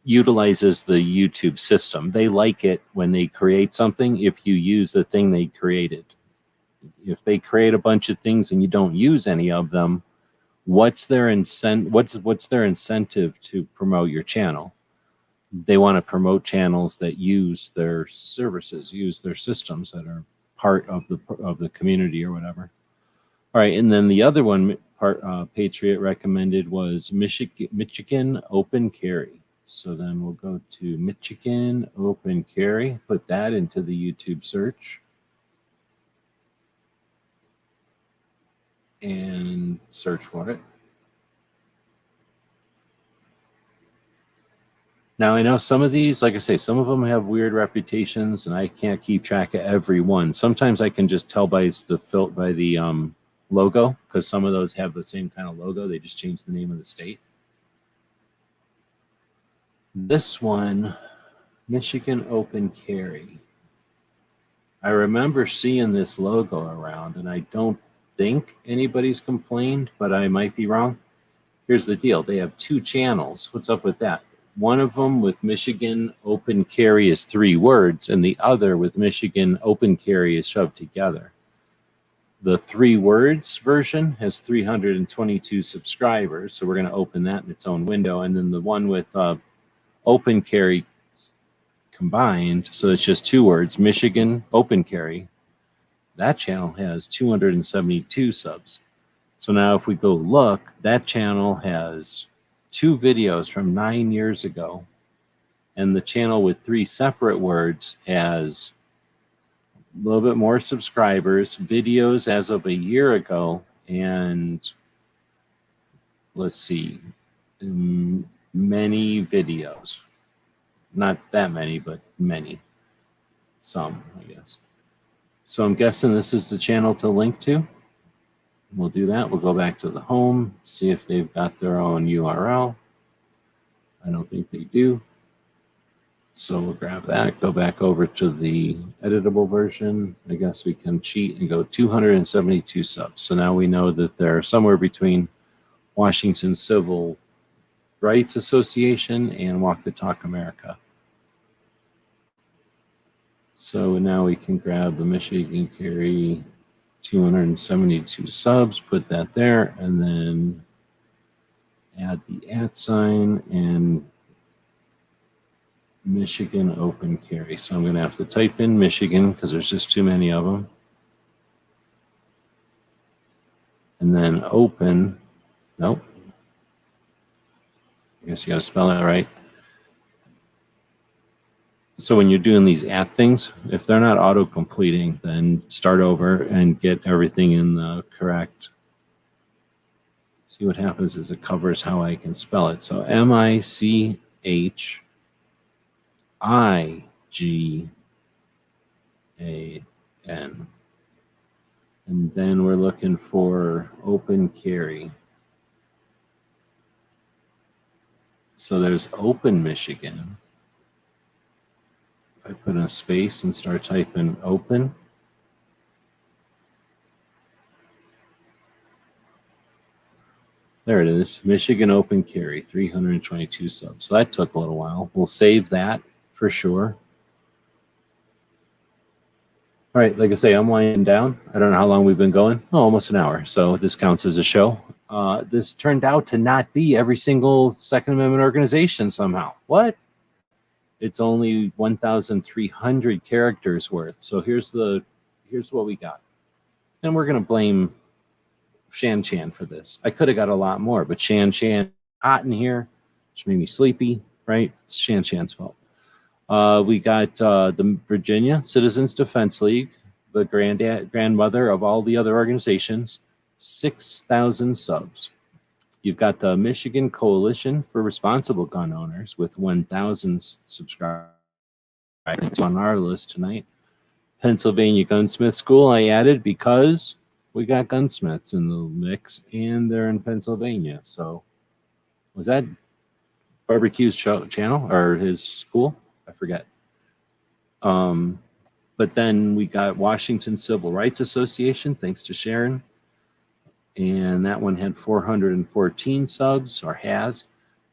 utilizes the YouTube system. They like it when they create something if you use the thing they created. If they create a bunch of things and you don't use any of them, what's their incentive to promote your channel? they want to promote channels that use their services, use their systems that are part of the community or whatever. All right, and then the other one Patriot recommended was Michigan OpenCarry. So then we'll go to Michigan OpenCarry, put that into the YouTube search, and search for it. Now, I know some of these, like I say, some of them have weird reputations, and I can't keep track of every one. Sometimes I can just tell by the logo, because some of those have the same kind of logo. They just changed the name of the state. This one, Michigan OpenCarry. I remember seeing this logo around, and I don't think anybody's complained, but I might be wrong. Here's the deal. They have 2 channels. What's up with that? One of them with Michigan OpenCarry is 3 words, and the other with Michigan OpenCarry is shoved together. The 3 words version has 322 subscribers, so we're going to open that in its own window. And then the one with OpenCarry combined, so it's just 2 words, Michigan OpenCarry, that channel has 272 subs. So now if we go look, that channel has 2 videos from 9 years ago, and the channel with 3 separate words has a little bit more subscribers, videos as of a year ago, and let's see, many videos. Not that many, but many. Some, I guess. So I'm guessing this is the channel to link to. We'll do that. We'll go back to the home, see if they've got their own URL. I don't think they do. So we'll grab that, go back over to the editable version. I guess we can cheat and go 272 subs. So now we know that they're somewhere between Washington Civil Rights Association and Walk the Talk America. So now we can grab the Michigan Carry 272 subs, put that there, and then add the @ and Michigan OpenCarry. So I'm going to have to type in Michigan because there's just too many of them. And then open. Nope. I guess you got to spell that right. So when you're doing these @ things, if they're not auto-completing, then start over and get everything in the correct. See what happens is it covers how I can spell it. So MICHIGAN. And then we're looking for OpenCarry. So there's Open Michigan. If I put in a space and start typing open, there it is, Michigan OpenCarry, 322 subs. So that took a little while. We'll save that for sure. All right, like I say, I'm winding down. I don't know how long we've been going. Oh, almost an hour. So this counts as a show. This turned out to not be every single Second Amendment organization somehow. What? It's only 1,300 characters worth. So here's what we got. And we're going to blame Shan Chan for this. I could have got a lot more, but Shan Chan hot in here, which made me sleepy, right? It's Shan Chan's fault. We got the Virginia Citizens Defense League, the grandmother of all the other organizations, 6,000 subs. You've got the Michigan Coalition for Responsible Gun Owners with 1,000 subscribers on our list tonight. Pennsylvania Gunsmith School I added because we got gunsmiths in the mix and they're in Pennsylvania. So was that Barbecue's channel or his school? I forget. But then we got Washington Civil Rights Association, thanks to Sharon. And that one had 414 subs, or has.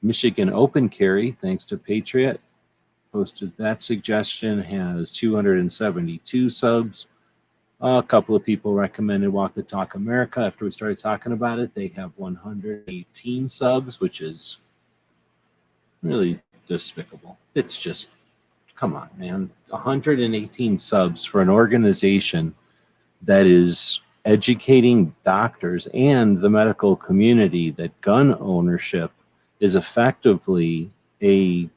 Michigan OpenCarry, thanks to Patriot, posted that suggestion, has 272 subs. A couple of people recommended Walk the Talk America. After we started talking about it, they have 118 subs, which is really despicable. It's just, come on, man. 118 subs for an organization that is educating doctors and the medical community that gun ownership is effectively a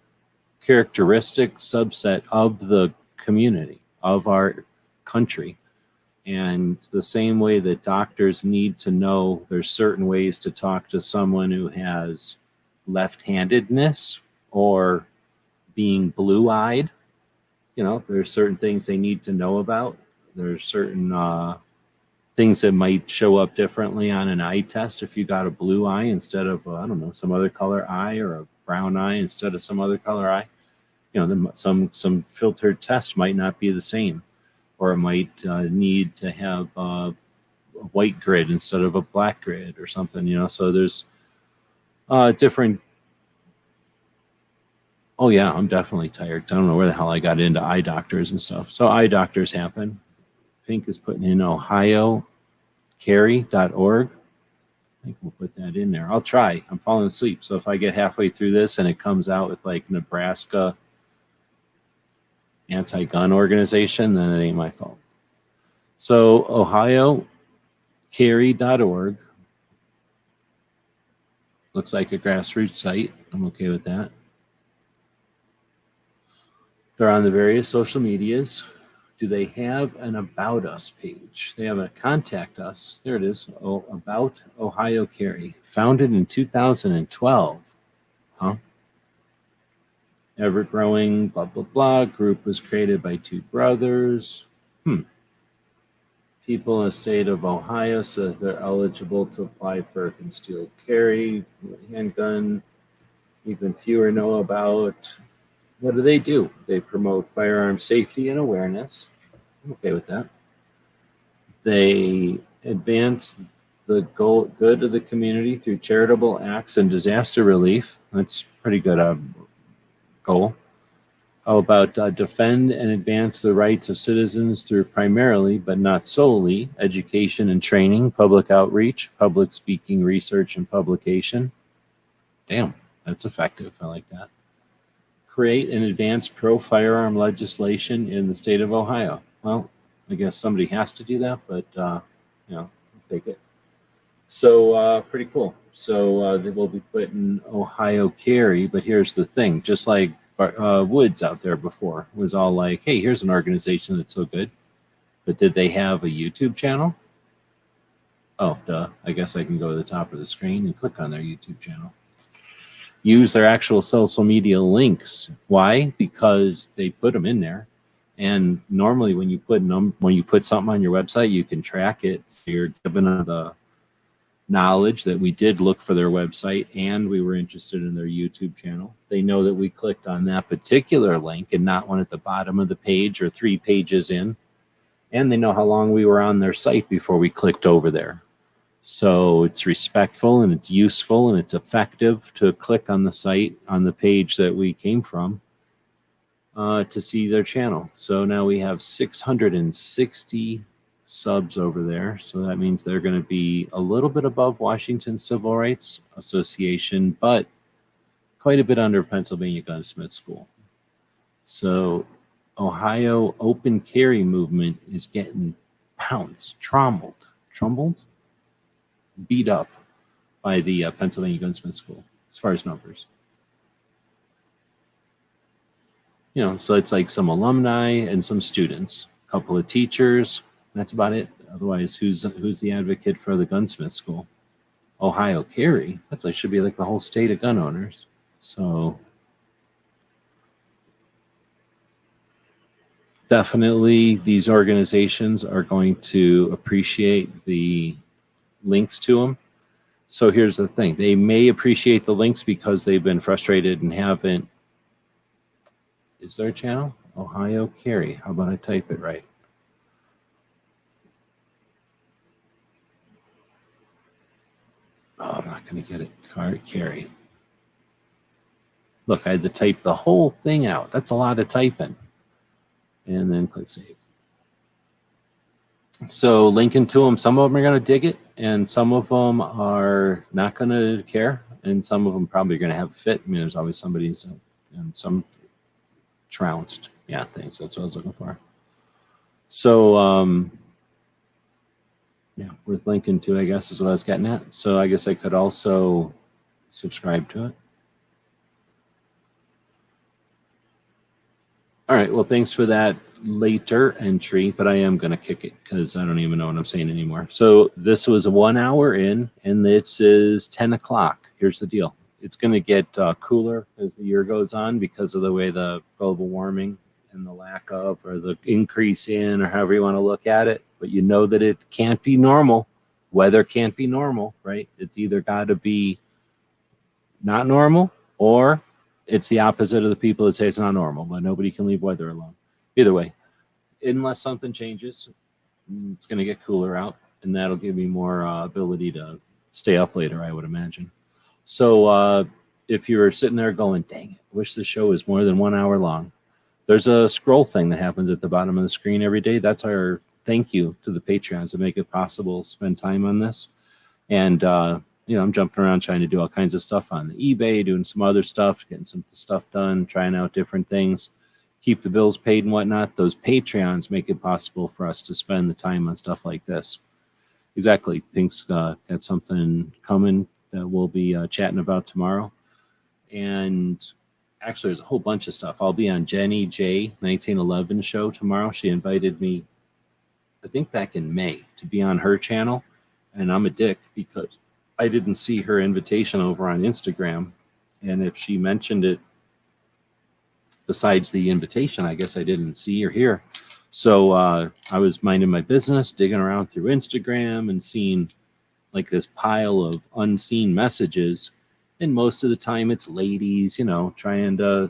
characteristic subset of the community, of our country. And the same way that doctors need to know there's certain ways to talk to someone who has left-handedness or being blue-eyed, there's certain things they need to know about. There's certain things that might show up differently on an eye test if you got a blue eye instead of, some other color eye, or a brown eye instead of some other color eye. Some filtered test might not be the same, or it might need to have a white grid instead of a black grid or something, so there's different. Oh yeah, I'm definitely tired. I don't know where the hell I got into eye doctors and stuff. So eye doctors happen. Pink is putting in OhioCarry.org. I think we'll put that in there. I'll try. I'm falling asleep. So if I get halfway through this and it comes out with like Nebraska anti-gun organization, then it ain't my fault. So OhioCarry.org. Looks like a grassroots site. I'm okay with that. They're on the various social medias. Do they have an About Us page? They have a Contact Us. There it is. About Ohio Carry. Founded in 2012. Huh? Ever-growing, blah, blah, blah. Group was created by two brothers. People in the state of Ohio said they're eligible to apply for concealed carry, handgun. Even fewer know about. What do? They promote firearm safety and awareness. I'm okay with that. They advance the good of the community through charitable acts and disaster relief. That's pretty good goal. How about defend and advance the rights of citizens through primarily, but not solely, education and training, public outreach, public speaking, research, and publication. Damn, that's effective. I like that. Create and advance pro-firearm legislation in the state of Ohio. Well, I guess somebody has to do that, but, I'll take it. So, pretty cool. So, they will be putting Ohio Carry, but here's the thing. Just like Woods out there before was all like, hey, here's an organization that's so good. But did they have a YouTube channel? Oh, duh. I guess I can go to the top of the screen and click on their YouTube channel. Use their actual social media links. Why? Because they put them in there. And normally when you put something on your website, you can track it. So you're given the knowledge that we did look for their website and we were interested in their YouTube channel. They know that we clicked on that particular link and not one at the bottom of the page or 3 pages in. And they know how long we were on their site before we clicked over there. So it's respectful and it's useful and it's effective to click on the site, on the page that we came from, to see their channel. So now we have 660 subs over there. So that means they're going to be a little bit above Washington Civil Rights Association, but quite a bit under Pennsylvania Gunsmith School. So Ohio OpenCarry movement is getting pounced, beat up by the Pennsylvania Gunsmith School as far as numbers. So it's like some alumni and some students, a couple of teachers. That's about it. Otherwise, who's the advocate for the Gunsmith School? Ohio Carry. That's like should be like the whole state of gun owners. So definitely these organizations are going to appreciate the links to them. So here's the thing. They may appreciate the links because they've been frustrated and haven't. Is there a channel? Ohio Carry. How about I type it right? Oh, I'm not going to get it. Carry. Look, I had to type the whole thing out. That's a lot of typing. And then click save. So linking to them, some of them are going to dig it, and some of them are not going to care, and some of them probably going to have a fit. I mean, there's always somebody who's and some trounced. Yeah, thanks. That's what I was looking for. So, yeah, worth linking to, I guess, is what I was getting at. So I guess I could also subscribe to it. All right, well, thanks for that later entry, but I am going to kick it because I don't even know what I'm saying anymore. So this was 1 hour in, and this is 10 o'clock. Here's the deal. It's going to get cooler as the year goes on because of the way the global warming and the lack of, or the increase in, or however you want to look at it. But you know that it can't be normal. Weather can't be normal, right? It's either got to be not normal, or it's the opposite of the people that say it's not normal, but nobody can leave weather alone. Either way, unless something changes, it's going to get cooler out, and that'll give me more ability to stay up later, I would imagine. So if you're sitting there going, dang it, wish the show was more than 1 hour long, there's a scroll thing that happens at the bottom of the screen every day. That's our thank you to the Patreons to make it possible to spend time on this. And, you know, I'm jumping around trying to do all kinds of stuff on the eBay, doing some other stuff, getting some stuff done, trying out different things, keep the bills paid and whatnot. Those Patreons make it possible for us to spend the time on stuff like this. Exactly. Pink's got something coming that we'll be chatting about tomorrow. And actually, there's a whole bunch of stuff. I'll be on Jenny J 1911 show tomorrow. She invited me, I think back in May, to be on her channel. And I'm a dick because I didn't see her invitation over on Instagram. And if she mentioned it besides the invitation, I guess I didn't see or hear. So I was minding my business, digging around through Instagram and seeing like this pile of unseen messages. And most of the time it's ladies, you know, trying to,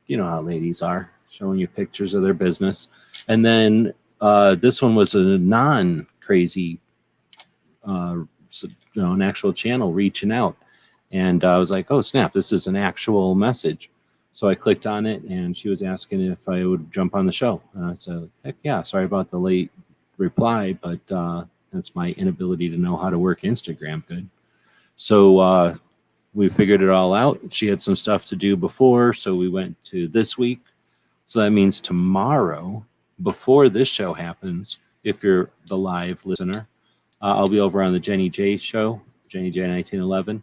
you know how ladies are, showing you pictures of their business. And then this one was a non-crazy, you know, an actual channel reaching out. And I was like, oh, snap, this is an actual message. So I clicked on it, and she was asking if I would jump on the show. And I said, heck yeah, sorry about the late reply, but that's my inability to know how to work Instagram good. So we figured it all out. She had some stuff to do before, so we went to this week. So that means tomorrow, before this show happens, if you're the live listener, I'll be over on the Jenny J show, Jenny J 1911.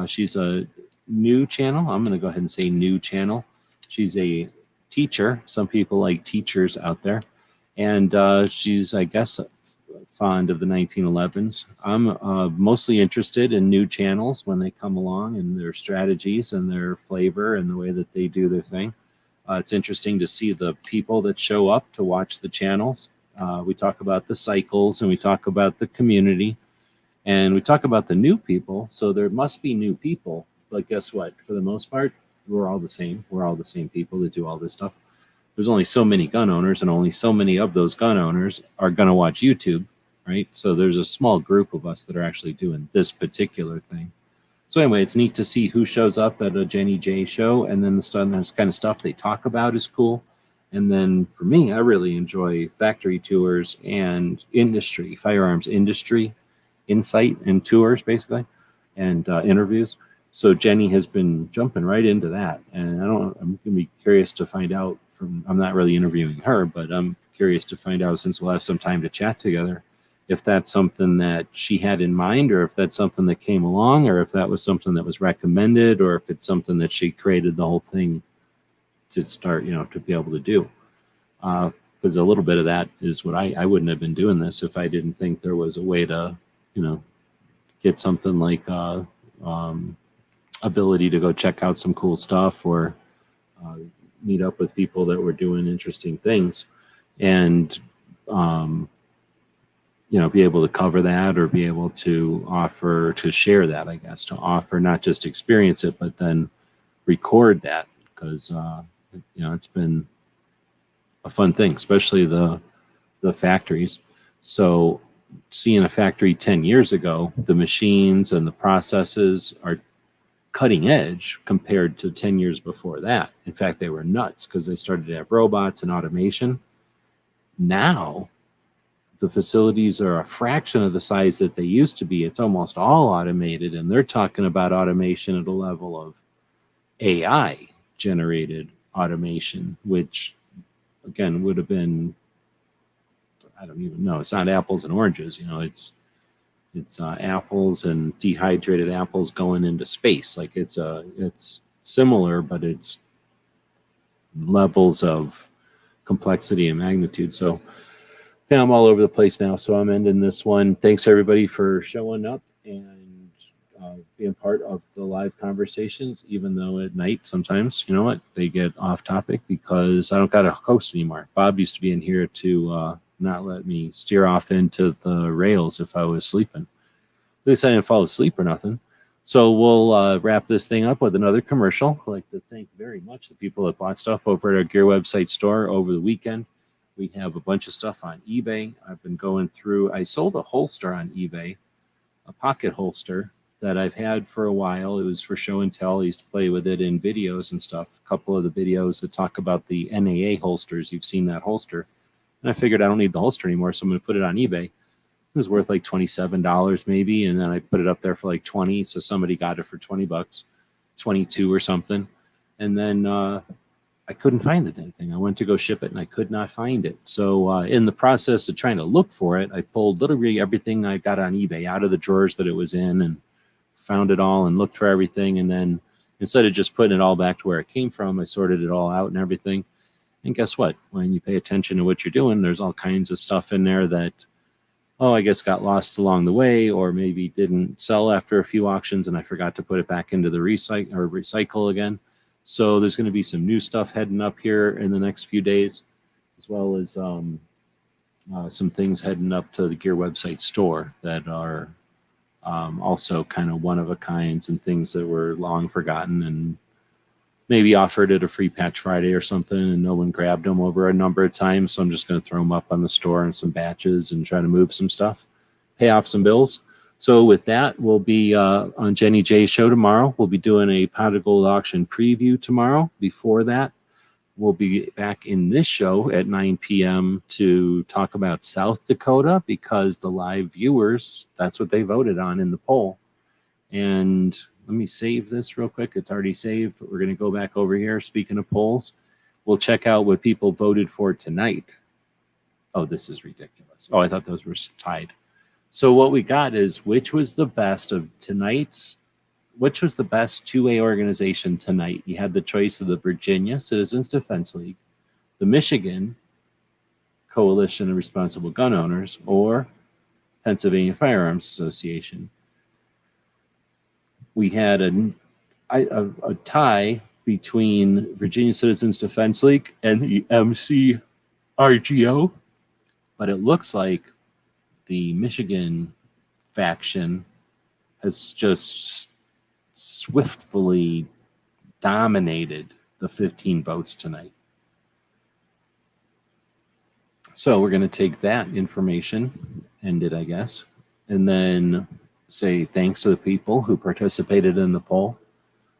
She's a new channel. I'm going to go ahead and say new channel. She's a teacher. Some people like teachers out there. And she's, I guess, fond of the 1911s. I'm mostly interested in new channels when they come along and their strategies and their flavor and the way that they do their thing. It's interesting to see the people that show up to watch the channels. We talk about the cycles and we talk about the community and we talk about the new people. So there must be new people, but guess what? For the most part, we're all the same. We're all the same people that do all this stuff. There's only so many gun owners and only so many of those gun owners are going to watch YouTube, right? So there's a small group of us that are actually doing this particular thing. So anyway, it's neat to see who shows up at a Jenny J show, and then this kind of stuff they talk about is cool. And then for me, I really enjoy factory tours and industry, firearms industry insight and tours, basically, and interviews. So Jenny has been jumping right into that, and I'm going to be curious to find out from. I'm not really interviewing her, but I'm curious to find out, since we'll have some time to chat together, if that's something that she had in mind, or if that's something that came along, or if that was something that was recommended, or if it's something that she created the whole thing to start, you know, to be able to do. Because a little bit of that is what I wouldn't have been doing this if I didn't think there was a way to, you know, get something like ability to go check out some cool stuff, or meet up with people that were doing interesting things, and you know, be able to cover that, or be able to offer to share that, I guess, to offer not just experience it, but then record that, because you know, it's been a fun thing, especially the factories. So seeing a factory 10 years ago, the machines and the processes are cutting edge compared to 10 years before that. In fact, they were nuts because they started to have robots and automation. Now, the facilities are a fraction of the size that they used to be. It's almost all automated, and they're talking about automation at a level of AI generated automation, which again would have been, I don't even know. It's not apples and oranges, it's apples and dehydrated apples going into space. Like it's similar, but it's levels of complexity and magnitude. So yeah, I'm all over the place now. So I'm ending this one. Thanks everybody for showing up and being part of the live conversations, even though at night sometimes, they get off topic because I don't got a host anymore. Bob used to be in here to not let me steer off into the rails if I was sleeping. At least I didn't fall asleep or nothing. So we'll wrap this thing up with another commercial. I'd like to thank very much the people that bought stuff over at our Gear website store over the weekend. We have a bunch of stuff on eBay. I've been going through. I sold a holster on eBay, a pocket holster that I've had for a while. It was for show and tell. I used to play with it in videos and stuff. A couple of the videos that talk about the NAA holsters. You've seen that holster. And I figured I don't need the holster anymore, so I'm going to put it on eBay. It was worth like $27 maybe, and then I put it up there for like 20. So somebody got it for $20, 22 or something. And then I couldn't find the dang thing. I went to go ship it and I could not find it. So in the process of trying to look for it, I pulled literally everything I got on eBay out of the drawers that it was in and found it all and looked for everything. And then instead of just putting it all back to where it came from, I sorted it all out and everything. And guess what? When you pay attention to what you're doing, there's all kinds of stuff in there that, I guess got lost along the way, or maybe didn't sell after a few auctions and I forgot to put it back into the recycle again. So there's going to be some new stuff heading up here in the next few days, as well as some things heading up to the Gear website store that are also kind of one of a kinds and things that were long forgotten and maybe offered at a free patch Friday or something and no one grabbed them over a number of times. So I'm just going to throw them up on the store in some batches and try to move some stuff, pay off some bills. So with that, we'll be on Jenny J's show tomorrow. We'll be doing a Pot of Gold auction preview tomorrow. Before that, we'll be back in this show at 9 p.m. to talk about South Dakota because the live viewers, that's what they voted on in the poll. And let me save this real quick. It's already saved, but we're going to go back over here. Speaking of polls, we'll check out what people voted for tonight. Oh, this is ridiculous. Oh, I thought those were tied. So what we got is which was the best of tonight's, which was the best 2A organization tonight? You had the choice of the Virginia Citizens Defense League, the Michigan Coalition of Responsible Gun Owners, or Pennsylvania Firearms Association. We had a tie between Virginia Citizens Defense League and the MCRGO, but it looks like the Michigan faction has just swiftly dominated the 15 votes tonight. So we're going to take that information, end it, I guess, and then say thanks to the people who participated in the poll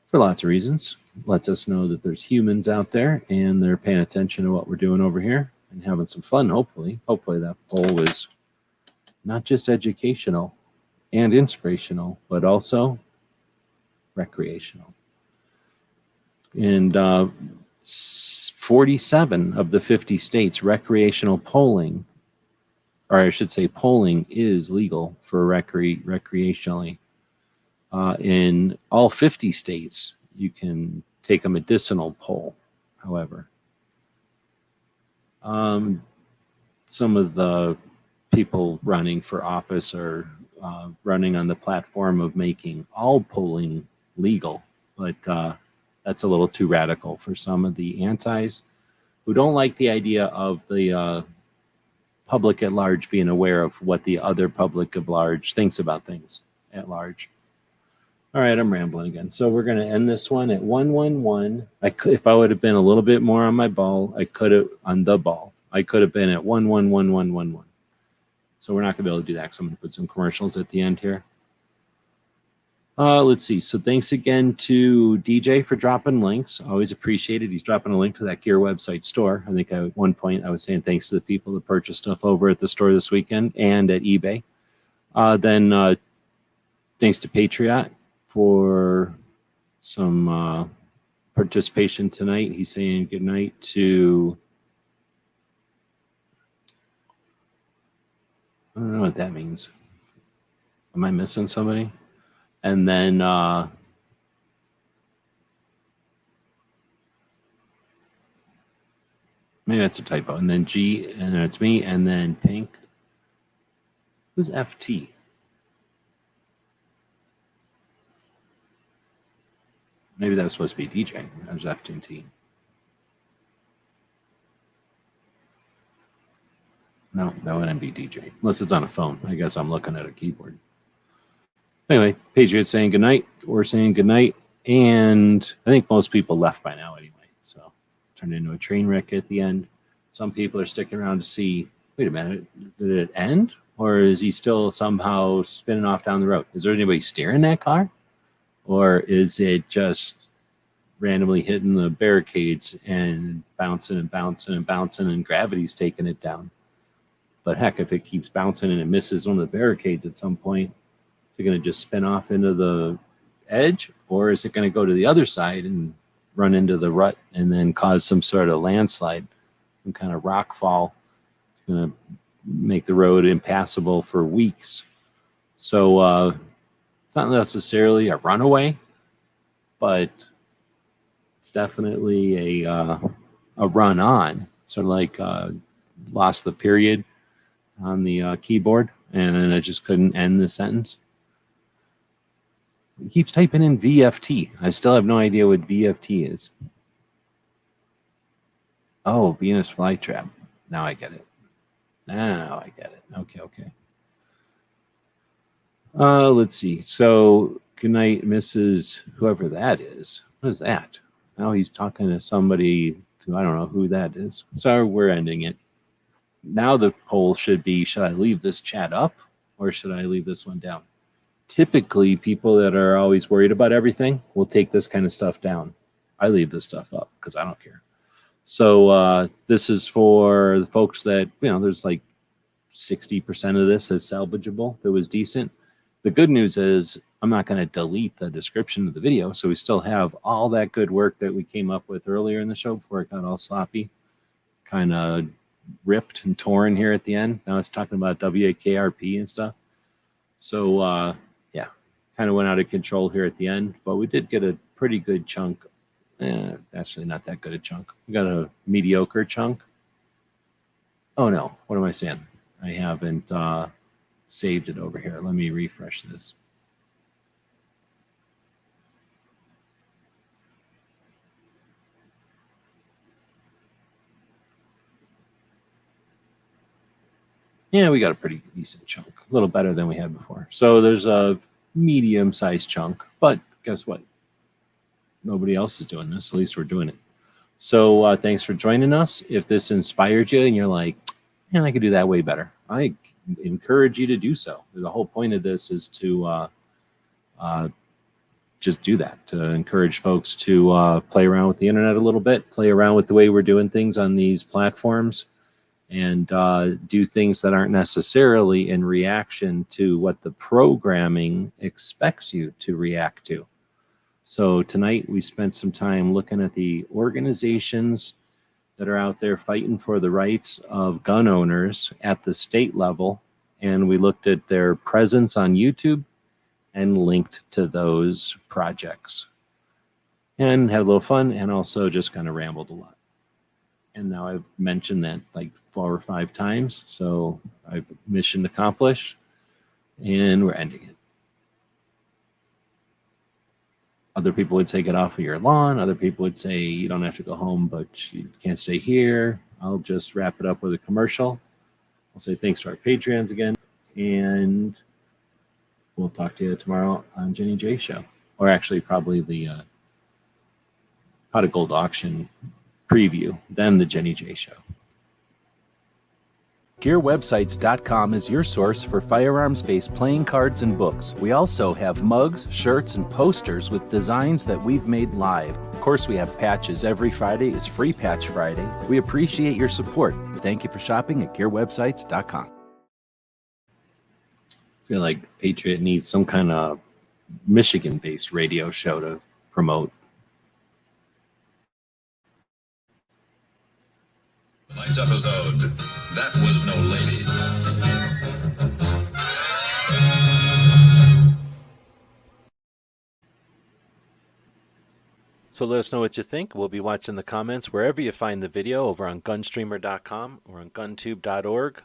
for lots of reasons. Lets us know that there's humans out there and they're paying attention to what we're doing over here and having some fun, hopefully. Hopefully that poll was not just educational and inspirational, but also recreational. And 47 of the 50 states, recreational polling, or I should say polling is legal for recreationally. In all 50 states, you can take a medicinal poll, however. Some of the people running for office are running on the platform of making all polling legal, but that's a little too radical for some of the antis who don't like the idea of the public at large being aware of what the other public at large thinks about things at large. All right, I'm rambling again. So we're going to end this one at 111. If I would have been a little bit more on my ball, I could have on the ball. I could have been at 111111. So we're not going to be able to do that because I'm going to put some commercials at the end here. Let's see. So thanks again to DJ for dropping links. Always appreciate it. He's dropping a link to that Gear website store. I think at one point I was saying thanks to the people that purchased stuff over at the store this weekend and at eBay. Then thanks to Patriot for some participation tonight. He's saying good night to, I don't know what that means. Am I missing somebody? And then maybe that's a typo. And then G, and then it's me, and then Pink. Who's FT? Maybe that was supposed to be DJ. That was FT. No, that wouldn't be DJ. Unless it's on a phone. I guess I'm looking at a keyboard. Anyway, Patriot's saying goodnight. We're saying goodnight. And I think most people left by now anyway. So turned into a train wreck at the end. Some people are sticking around to see, wait a minute, did it end? Or is he still somehow spinning off down the road? Is there anybody steering that car? Or is it just randomly hitting the barricades and bouncing and bouncing and bouncing and gravity's taking it down? But heck, if it keeps bouncing and it misses one of the barricades at some point, is it going to just spin off into the edge? Or is it going to go to the other side and run into the rut and then cause some sort of landslide, some kind of rock fall? It's going to make the road impassable for weeks. So it's not necessarily a runaway, but it's definitely a run on. Sort of like lost the period on the keyboard, and then I just couldn't end the sentence. He keeps typing in VFT. I still have no idea what VFT is. Oh, Venus flytrap. Now I get it. Okay. Let's see. So, good night, Mrs. Whoever that is. What is that? Now he's talking to somebody who I don't know who that is. So we're ending it. Now the poll should be, should I leave this chat up or should I leave this one down? Typically, people that are always worried about everything will take this kind of stuff down. I leave this stuff up because I don't care. So this is for the folks that, there's like 60% of this that's salvageable, that was decent. The good news is I'm not going to delete the description of the video, so we still have all that good work that we came up with earlier in the show before it got all sloppy, kind of ripped and torn here at the end. Now it's talking about WKRP and stuff. So, yeah, kind of went out of control here at the end, but we did get a pretty good chunk. Actually, not that good a chunk. We got a mediocre chunk. Oh, no. What am I saying? I haven't saved it over here. Let me refresh this. Yeah, we got a pretty decent chunk. A little better than we had before. So there's a medium-sized chunk, but guess what? Nobody else is doing this. At least we're doing it. So thanks for joining us. If this inspired you and you're like, man, I could do that way better, I encourage you to do so. The whole point of this is to just do that, to encourage folks to play around with the internet a little bit, play around with the way we're doing things on these platforms, and do things that aren't necessarily in reaction to what the programming expects you to react to. So tonight we spent some time looking at the organizations that are out there fighting for the rights of gun owners at the state level, and we looked at their presence on YouTube and linked to those projects and had a little fun and also just kind of rambled a lot. And now I've mentioned that like 4 or 5 times. So I've mission accomplished and we're ending it. Other people would say, get off of your lawn. Other people would say, you don't have to go home, but you can't stay here. I'll just wrap it up with a commercial. I'll say thanks to our Patreons again. And we'll talk to you tomorrow on Jenny J Show. Or actually probably the Pot of Gold auction preview, then the Jenny J Show. GearWebsites.com is your source for firearms-based playing cards and books. We also have mugs, shirts, and posters with designs that we've made live. Of course, we have patches. Every Friday is Free Patch Friday. We appreciate your support. Thank you for shopping at GearWebsites.com. I feel like Patriot needs some kind of Michigan-based radio show to promote. Tonight's episode, that was no lady. So let us know what you think. We'll be watching the comments wherever you find the video, over on gunstreamer.com or on guntube.org.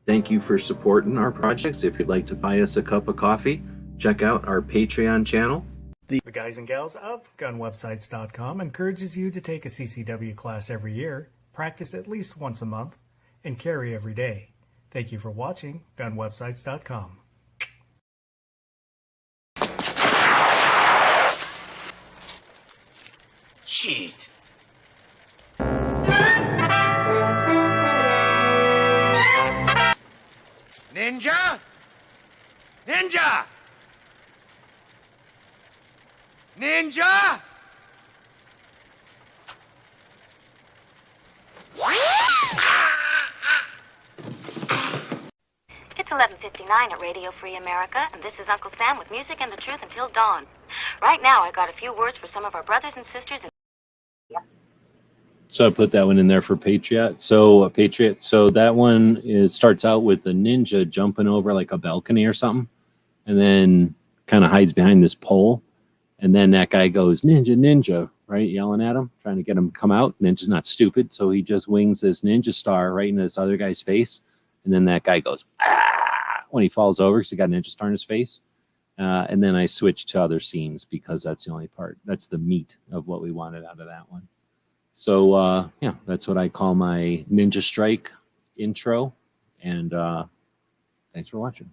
Thank you for supporting our projects. If you'd like to buy us a cup of coffee, check out our Patreon channel. The guys and gals of gunwebsites.com encourages you to take a CCW class every year, practice at least once a month, and carry every day. Thank you for watching gunwebsites.com. Shit. Ninja? Ninja! Ninja! It's 11:59 at Radio Free America, and this is Uncle Sam with music and the truth until dawn. Right now, I got a few words for some of our brothers and sisters in... So I put that one in there for Patriot. So that one starts out with the ninja jumping over like a balcony or something, and then kind of hides behind this pole. And then that guy goes, "Ninja, ninja," right? Yelling at him, trying to get him to come out. Ninja's not stupid, so he just wings this ninja star right in this other guy's face. And then that guy goes, "Ah!" when he falls over because he got a ninja star in his face. And then I switched to other scenes because that's the only part. That's the meat of what we wanted out of that one. So, yeah, that's what I call my Ninja Strike intro. And thanks for watching.